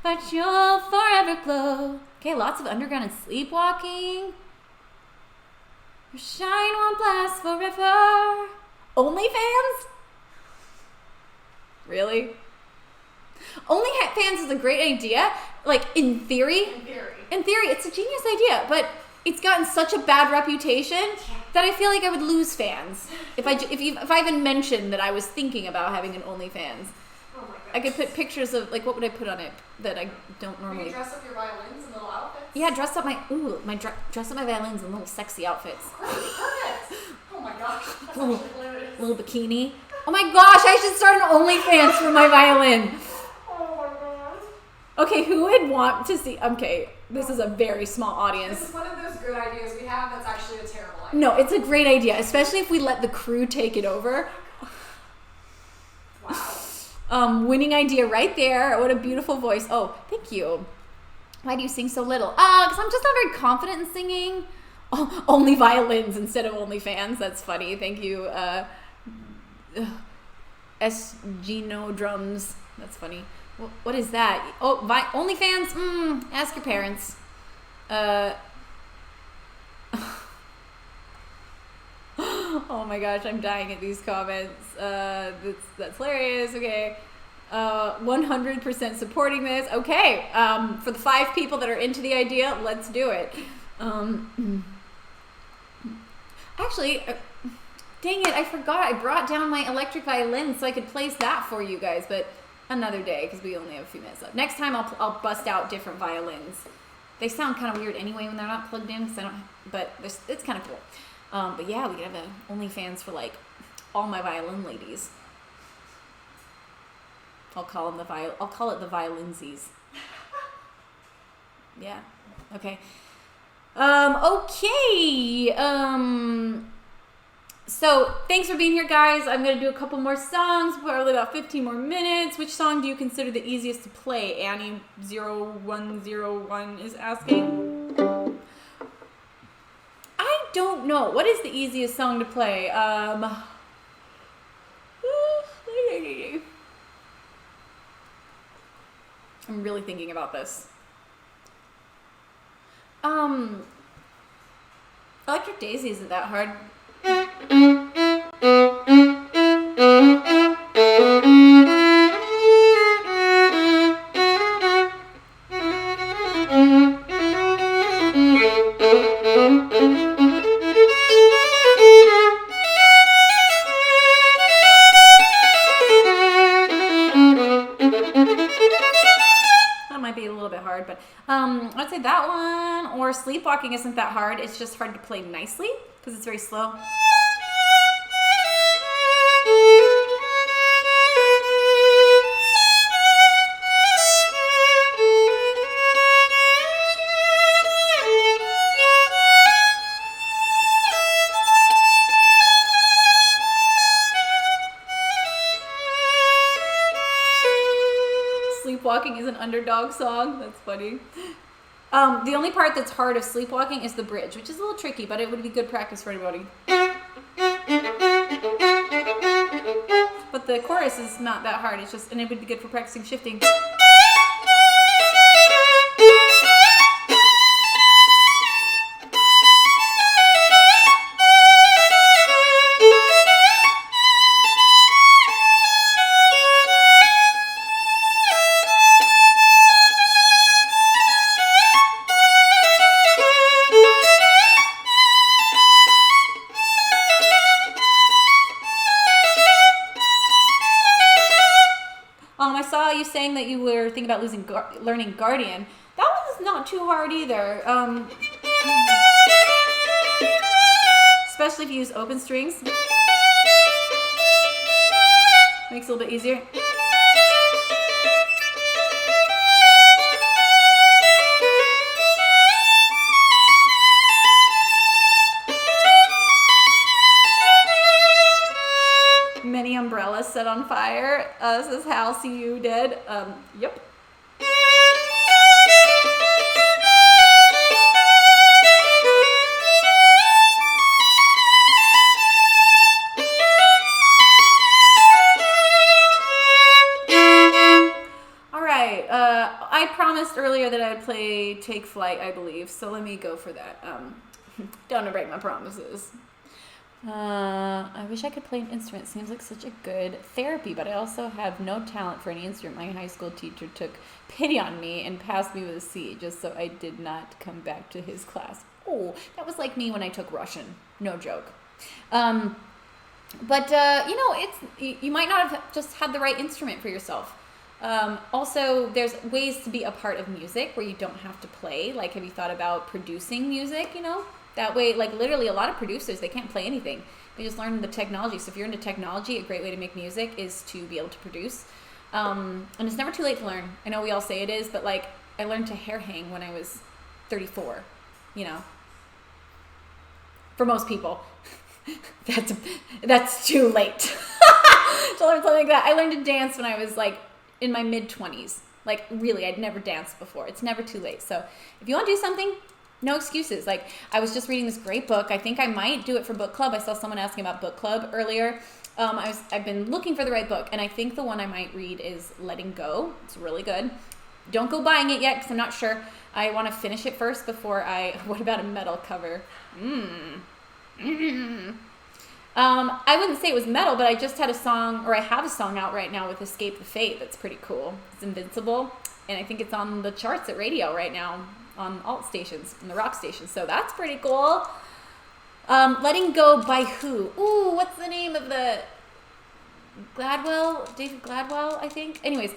but you'll forever glow. Okay, lots of Underground and Sleepwalking. Your shine won't last forever. OnlyFans? Really? OnlyFans is a great idea. Like in theory, it's a genius idea, but it's gotten such a bad reputation that I feel like I would lose fans if I even mentioned that I was thinking about having an OnlyFans. Oh my goodness. I could put pictures of like what would I put on it that I don't normally. You dress up your violins in little outfits. Yeah, dress up my violins in little sexy outfits. Perfect. Oh my gosh. That's actually hilarious. Little bikini. Oh my gosh, I should start an OnlyFans for my violin. Oh my god. Okay, who would want to see? Okay, this is a very small audience. This is one of those good ideas we have that's actually a terrible idea. No, it's a great idea, especially if we let the crew take it over. Wow. Winning idea right there. What a beautiful voice. Oh, thank you. Why do you sing so little? Because I'm just not very confident in singing. only violins instead of only fans. That's funny. Thank you. Gino drums. That's funny. What is that? Oh, OnlyFans? Ask your parents. Oh my gosh, I'm dying at these comments. That's hilarious. Okay. 100% supporting this. Okay. For the 5 people that are into the idea, let's do it. Actually, dang it, I forgot. I brought down my electric violin so I could place that for you guys, but another day because we only have a few minutes left. Next time I'll bust out different violins. They sound kind of weird anyway when they're not plugged in, but it's kind of cool. But yeah, we could have an OnlyFans for like all my violin ladies. I'll call it the Violinsies. Yeah. Okay. Okay. So thanks for being here, guys. I'm gonna do a couple more songs, probably about 15 more minutes. Which song do you consider the easiest to play? Annie0101 is asking. I don't know. What is the easiest song to play? I'm really thinking about this. Electric Daisy isn't that hard. I'd say that one, or Sleepwalking isn't that hard. It's just hard to play nicely because it's very slow. Sleepwalking is an underdog song. That's funny. The only part that's hard of Sleepwalking is the bridge, which is a little tricky, but it would be good practice for anybody. But the chorus is not that hard. It's just, and it would be good for practicing shifting. Saying that you were thinking about learning Guardian. That one is not too hard either. Especially if you use open strings. Makes it a little bit easier. Many umbrellas set on fire. Says Hal, see you dead. Yep. All right. I promised earlier that I'd play Take Flight, I believe. So let me go for that. Don't break my promises. I wish I could play an instrument. Seems like such a good therapy, but I also have no talent for any instrument. My high school teacher took pity on me and passed me with a C just so I did not come back to his class. Oh, that was like me when I took Russian. No joke. But you might not have just had the right instrument for yourself. Also, there's ways to be a part of music where you don't have to play. Like, have you thought about producing music, That way, like literally a lot of producers, they can't play anything. They just learn the technology. So if you're into technology, a great way to make music is to be able to produce. And it's never too late to learn. I know we all say it is, but like I learned to hair hang when I was 34, For most people, that's too late to learn something like that. I learned to dance when I was like in my mid-20s. Like really, I'd never danced before. It's never too late. So if you want to do something, No excuses. Like, I was just reading this great book. I think I might do it for book club. I saw someone asking about book club earlier. I've been looking for the right book, and I think the one I might read is Letting Go. It's really good. Don't go buying it yet because I'm not sure. I want to finish it first before I... What about a metal cover? I wouldn't say it was metal, but I just had a song, or I have a song out right now with Escape the Fate that's pretty cool. It's Invincible, and I think it's on the charts at radio right now on alt stations, and the rock stations, so that's pretty cool. Letting Go by who? Ooh, what's the name of the... David Gladwell, I think. Anyways,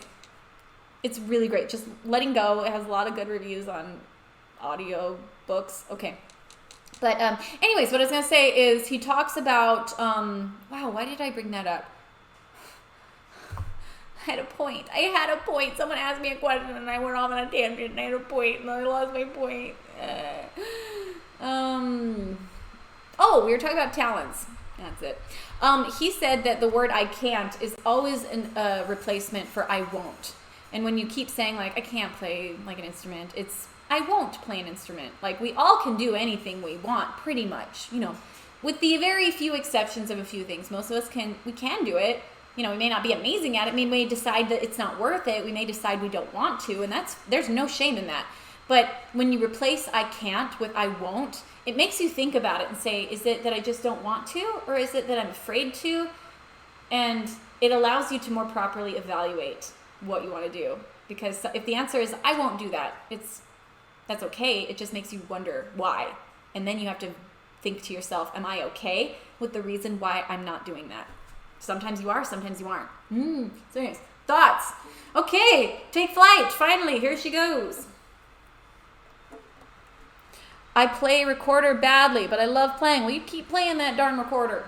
it's really great. Just Letting Go. It has a lot of good reviews on audio books. Okay. But anyways, what I was going to say is he talks about... wow, why did I bring that up? I had a point. Someone asked me a question and I went off on a tangent and I had a point and I lost my point. Oh, we were talking about talents. That's it. He said that the word I can't is always a replacement for I won't. And when you keep saying, like, I can't play, like, an instrument, it's I won't play an instrument. Like, we all can do anything we want, pretty much. You know, with the very few exceptions of a few things. Most of us can do it. You know, we may not be amazing at it. We may decide that it's not worth it. We may decide we don't want to, and there's no shame in that. But when you replace I can't with I won't, it makes you think about it and say, is it that I just don't want to, or is it that I'm afraid to? And it allows you to more properly evaluate what you want to do. Because if the answer is I won't do that, that's okay. It just makes you wonder why. And then you have to think to yourself, am I okay with the reason why I'm not doing that? Sometimes you are, sometimes you aren't. So anyways, thoughts. Okay, take flight. Finally, here she goes. I play recorder badly, but I love playing. Will you keep playing that darn recorder?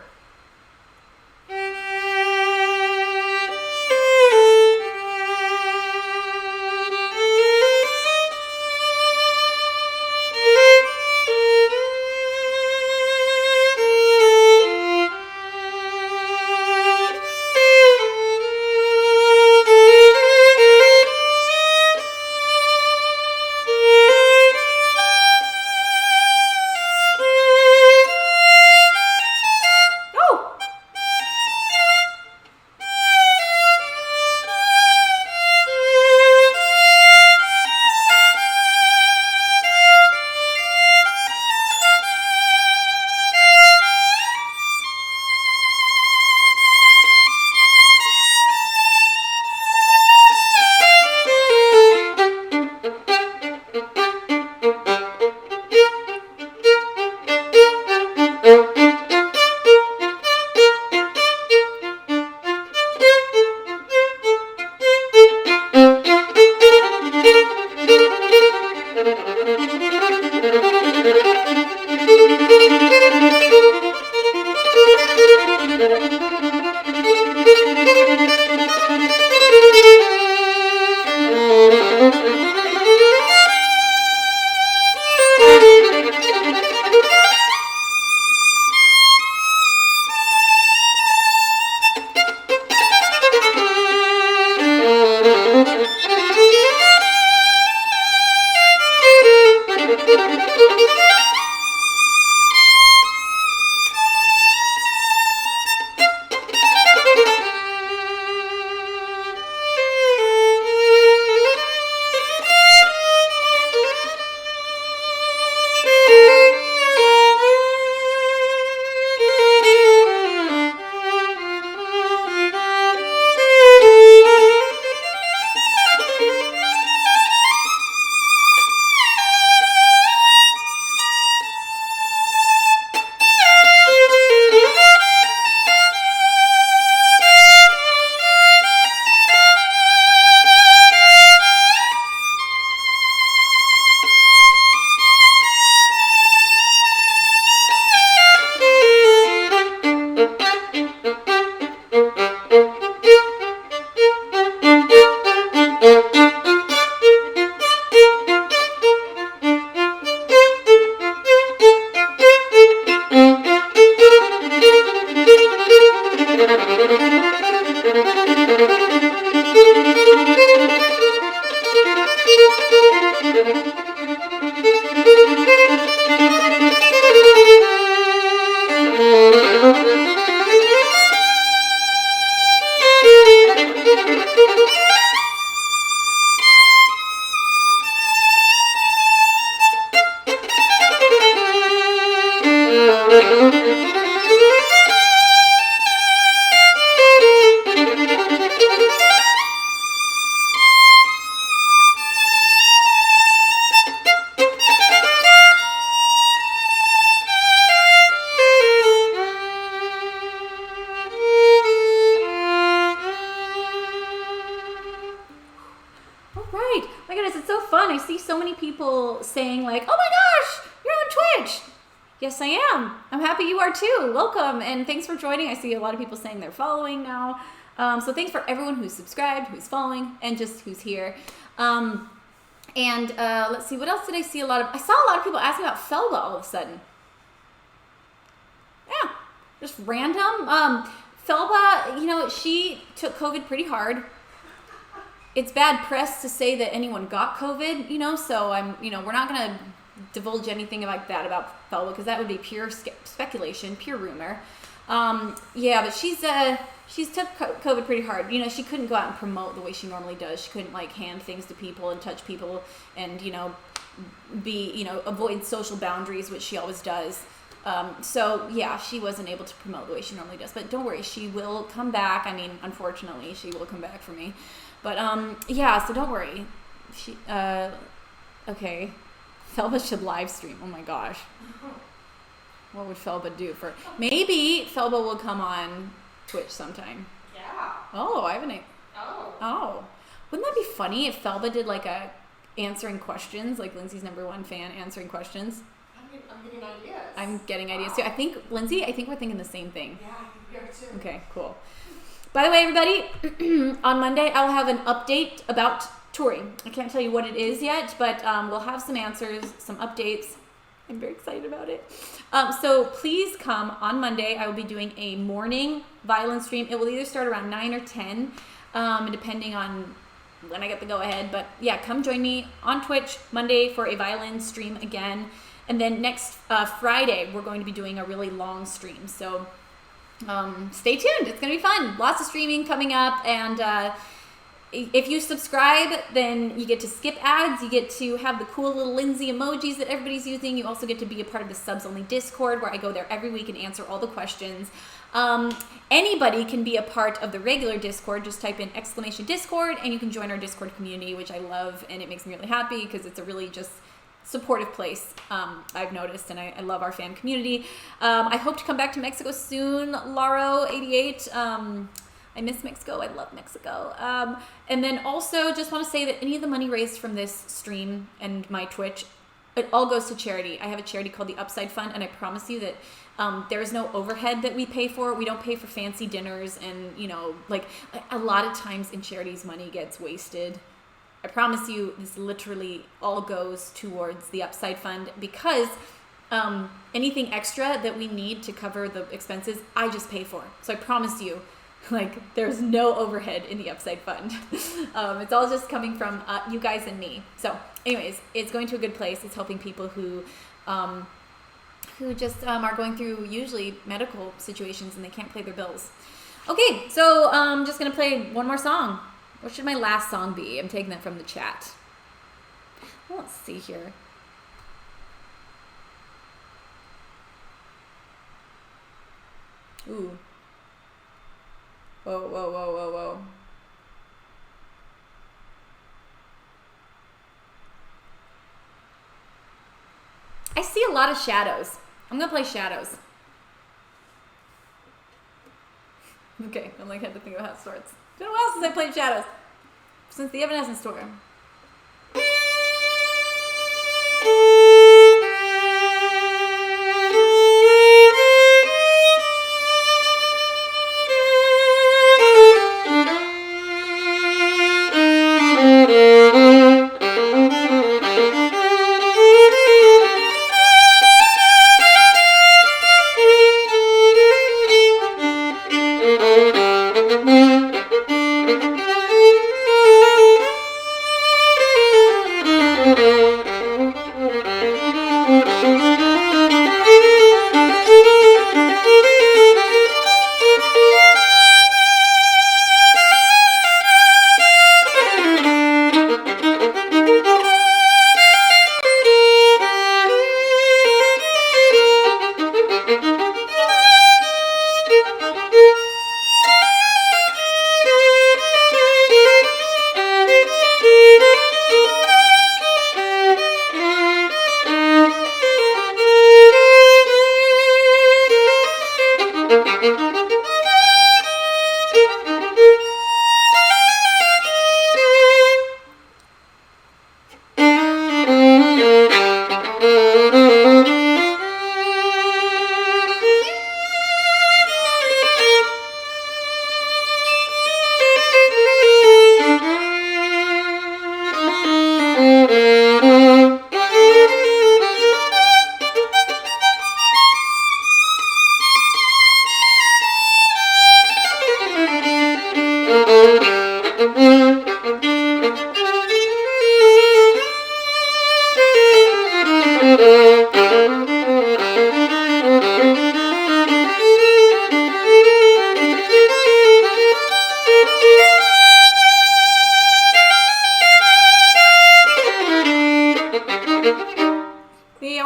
All right. My goodness, it's so fun. I see so many people saying like, "Oh my gosh, you're on Twitch." Yes, I am. I'm happy you are too. Welcome and thanks for joining. I see a lot of people saying they're following now. So thanks for everyone who's subscribed, who's following, and just who's here. Let's see, what else did I see? I saw a lot of people asking about Felba all of a sudden. Yeah, just random. Felba, she took COVID pretty hard. It's bad press to say that anyone got COVID, so we're not going to divulge anything like that about Felba because that would be pure speculation, pure rumor. But she's took COVID pretty hard. She couldn't go out and promote the way she normally does. She couldn't hand things to people and touch people and, avoid social boundaries, which she always does. She wasn't able to promote the way she normally does, but don't worry, she will come back. I mean, unfortunately, she will come back for me. But, so don't worry. Okay. Felba should live stream. Oh my gosh. What would Felba do maybe Felba will come on Twitch sometime. Yeah. Oh, I haven't. Oh. Wouldn't that be funny if Felba did a answering questions, like Lindsay's #1 fan answering questions? I'm getting ideas. I'm getting ideas too. I think, Lindsay, we're thinking the same thing. Yeah, I think we are too. Okay, cool. By the way, everybody, on Monday, I'll have an update about touring. I can't tell you what it is yet, but we'll have some answers, some updates. I'm very excited about it. So please come on Monday. I will be doing a morning violin stream. It will either start around 9 or 10, depending on when I get the go-ahead. But yeah, come join me on Twitch Monday for a violin stream again. And then next Friday, we're going to be doing a really long stream. So stay tuned. It's going to be fun. Lots of streaming coming up. And if you subscribe, then you get to skip ads. You get to have the cool little Lindsay emojis that everybody's using. You also get to be a part of the subs only Discord where I go there every week and answer all the questions. Anybody can be a part of the regular Discord. Just type in !Discord and you can join our Discord community, which I love. And it makes me really happy because it's a really just supportive place, I've noticed, and I love our fan community. I hope to come back to Mexico soon, Laro88. I miss Mexico. I love Mexico. And then also just want to say that any of the money raised from this stream and my Twitch, it all goes to charity. I have a charity called the Upside Fund, and I promise you that there is no overhead that we pay for. We don't pay for fancy dinners, and a lot of times in charities, money gets wasted. I promise you, this literally all goes towards the Upside Fund because anything extra that we need to cover the expenses, I just pay for. So I promise you, there's no overhead in the Upside Fund. It's all just coming from you guys and me. So anyways, it's going to a good place. It's helping people who just are going through usually medical situations and they can't pay their bills. Okay, so I'm just going to play one more song. What should my last song be? I'm taking that from the chat. Well, let's see here. Ooh. Whoa, whoa, whoa, whoa, whoa. I see a lot of shadows. I'm gonna play Shadows. Okay, I'm had to think about how it starts. It's been a while since I played Shadows. Since the Evanescence tour.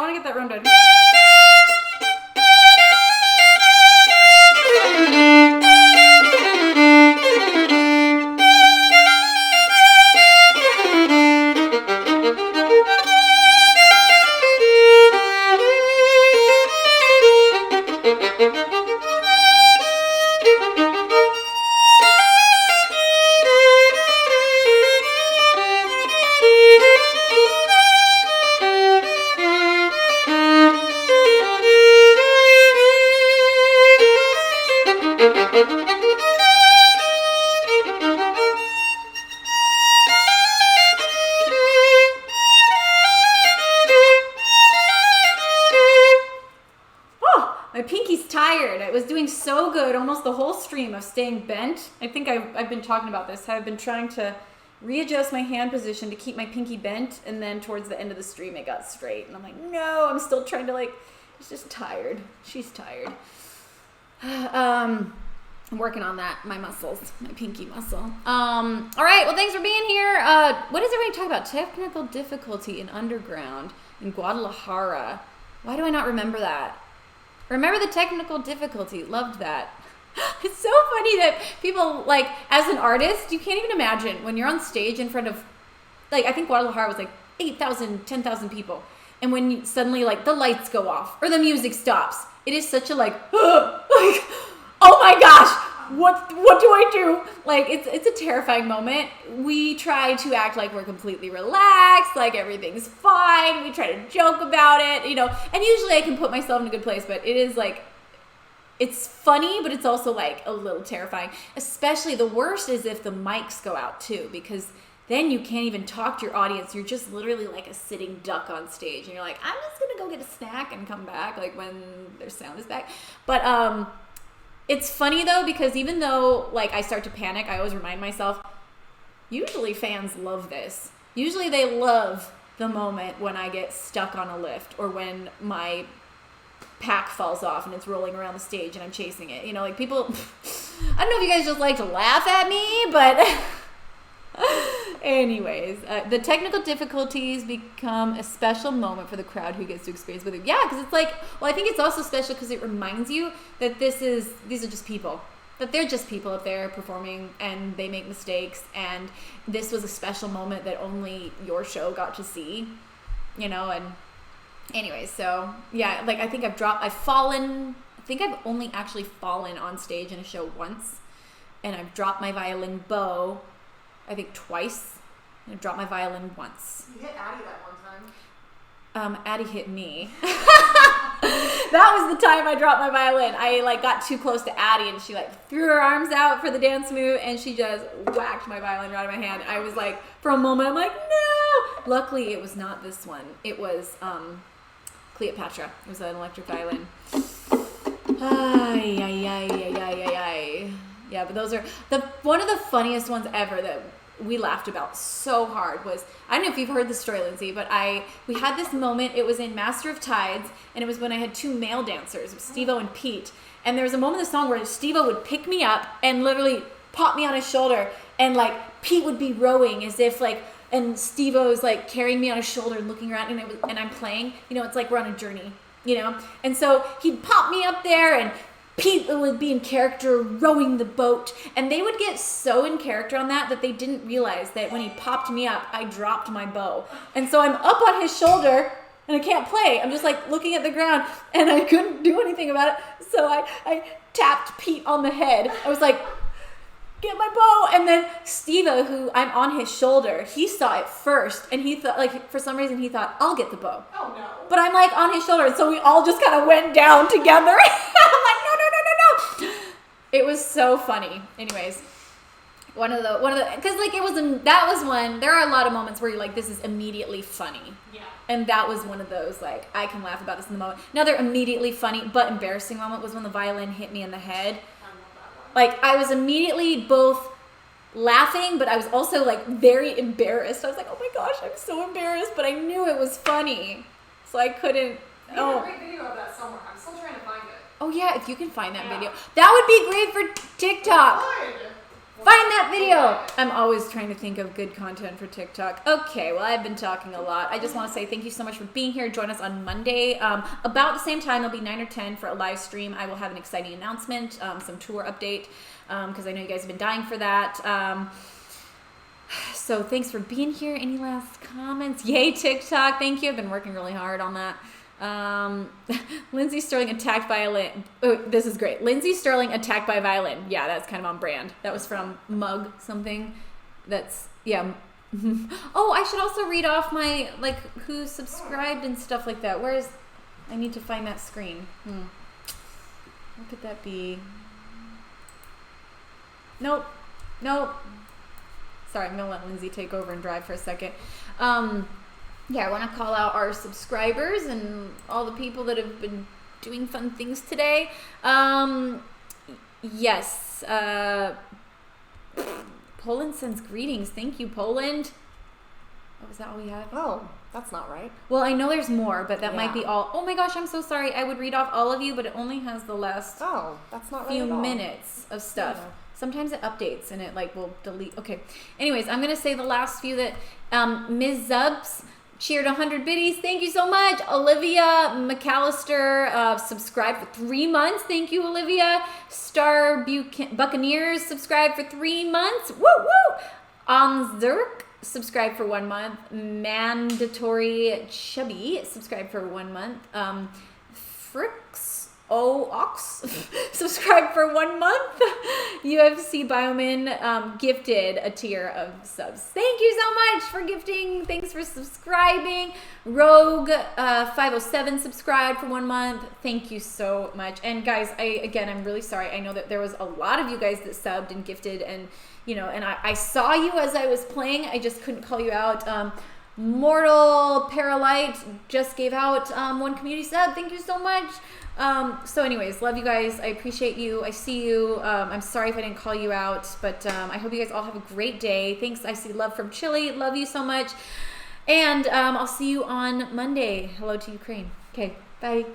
want to get that run done. My pinky's tired. I was doing so good almost the whole stream of staying bent. I think I've been talking about this. I've been trying to readjust my hand position to keep my pinky bent, and then towards the end of the stream it got straight. And I'm like, no, I'm still trying to it's just tired. She's tired. I'm working on that, my muscles, my pinky muscle. All right, well, thanks for being here. What is everybody talking about? Technical difficulty in Underground in Guadalajara. Why do I not remember that? Remember the technical difficulty. Loved that. It's so funny that people, as an artist, you can't even imagine when you're on stage in front of, I think Guadalajara was 8,000, 10,000 people. And when you suddenly, the lights go off or the music stops, it is such a, oh my gosh, what do I do? It's a terrifying moment. We try to act like we're completely relaxed, like everything's fine. We try to joke about it, and usually I can put myself in a good place, but it is it's funny, but it's also a little terrifying. Especially the worst is if the mics go out too, because then you can't even talk to your audience. You're just literally like a sitting duck on stage, and you're like, I'm just gonna go get a snack and come back when their sound is back. But it's funny though, because even though I start to panic, I always remind myself, usually fans love this. Usually they love the moment when I get stuck on a lift or when my pack falls off and it's rolling around the stage and I'm chasing it. People, I don't know if you guys just like to laugh at me, but anyways, the technical difficulties become a special moment for the crowd who gets to experience with it. Yeah, because it's I think it's also special because it reminds you that these are just people. That they're just people up there performing and they make mistakes, and this was a special moment that only your show got to see, and anyways, so yeah, I think I've only actually fallen on stage in a show once, and I've dropped my violin bow I think twice. I dropped my violin once. You hit Addie that one time. Addie hit me. That was the time I dropped my violin. I got too close to Addie and she threw her arms out for the dance move and she just whacked my violin right out of my hand. I was for a moment, I'm no! Luckily, it was not this one. It was Cleopatra. It was an electric violin. Ay, ay, ay, ay, ay, ay, ay. Yeah, but those are one of the funniest ones ever that we laughed about so hard was, I don't know if you've heard this story, Lindsay, but we had this moment. It was in Master of Tides, and it was when I had two male dancers, Steve-O and Pete. And there was a moment in the song where Steve-O would pick me up and literally pop me on his shoulder, and Pete would be rowing as if and Steve-O is carrying me on his shoulder and looking around, and I'm playing. It's we're on a journey, And so he'd pop me up there, and Pete would be in character rowing the boat, and they would get so in character on that they didn't realize that when he popped me up, I dropped my bow. And so I'm up on his shoulder, and I can't play. I'm just looking at the ground, and I couldn't do anything about it. So I tapped Pete on the head. I was get my bow. And then Steve-O, who I'm on his shoulder, he saw it first, and he thought, for some reason, he thought, I'll get the bow. Oh, no. But I'm on his shoulder, and so we all just kind of went down together. I'm no. It was so funny. Anyways, one of the, because that was one, there are a lot of moments where you're this is immediately funny. Yeah. And that was one of those, I can laugh about this in the moment. Another immediately funny but embarrassing moment was when the violin hit me in the head. I love that one. I was immediately both laughing, but I was also very embarrassed. I was oh my gosh, I'm so embarrassed, but I knew it was funny. So I couldn't. We have a great video of that somewhere. I'm still trying to find it. Oh yeah, if you can find that video. That would be great for TikTok. Good. Find that video. I'm always trying to think of good content for TikTok. Okay, well, I've been talking a lot. I just want to say thank you so much for being here. Join us on Monday. About the same time, it'll be 9 or 10 for a live stream. I will have an exciting announcement, some tour update, because I know you guys have been dying for that. So thanks for being here. Any last comments? Yay, TikTok. Thank you. I've been working really hard on that. Lindsey Stirling attacked Violin. Oh, this is great. Lindsey Stirling attacked by Violin. Yeah, that's kind of on brand. That was from Mug something. That's, yeah. Oh, I should also read off my, like, who subscribed and stuff like that. Where is, I need to find that screen. What could that be? Nope. Sorry, I'm going to let Lindsey take over and drive for a second. Yeah, I want to call out our subscribers and all the people that have been doing fun things today. Yes. Poland sends greetings. Thank you, Poland. Oh, was that all we had? Oh, that's not right. Well, I know there's more, but that might be Yeah. all. Oh my gosh, I'm so sorry. I would read off all of you, but it only has the last Oh, that's not right few at all. minutes of stuff. Yeah. Sometimes it updates and it like will delete. Okay. Anyways, I'm gonna say the last few that Ms. Zubs cheered 100 biddies. Thank you so much. Olivia McAllister subscribed for 3 months. Thank you, Olivia. Star Buccaneers subscribed for 3 months. Woo woo. Anzurk subscribed for 1 month. Mandatory Chubby subscribed for 1 month. Fricks Ox subscribed for 1 month. UFC Bioman gifted a tier of subs. Thank you so much for gifting. Thanks for subscribing. Rogue 507 subscribed for 1 month. Thank you so much. And guys, I'm really sorry. I know that there was a lot of you guys that subbed and gifted, and and I saw you as I was playing. I just couldn't call you out. Mortal Paralite just gave out 1 community sub. Thank you so much. So anyways, love you guys. I appreciate you. I see you. I'm sorry if I didn't call you out, but I hope you guys all have a great day. Thanks. I see love from Chile. Love you so much. And I'll see you on Monday. Hello to Ukraine. Okay, bye.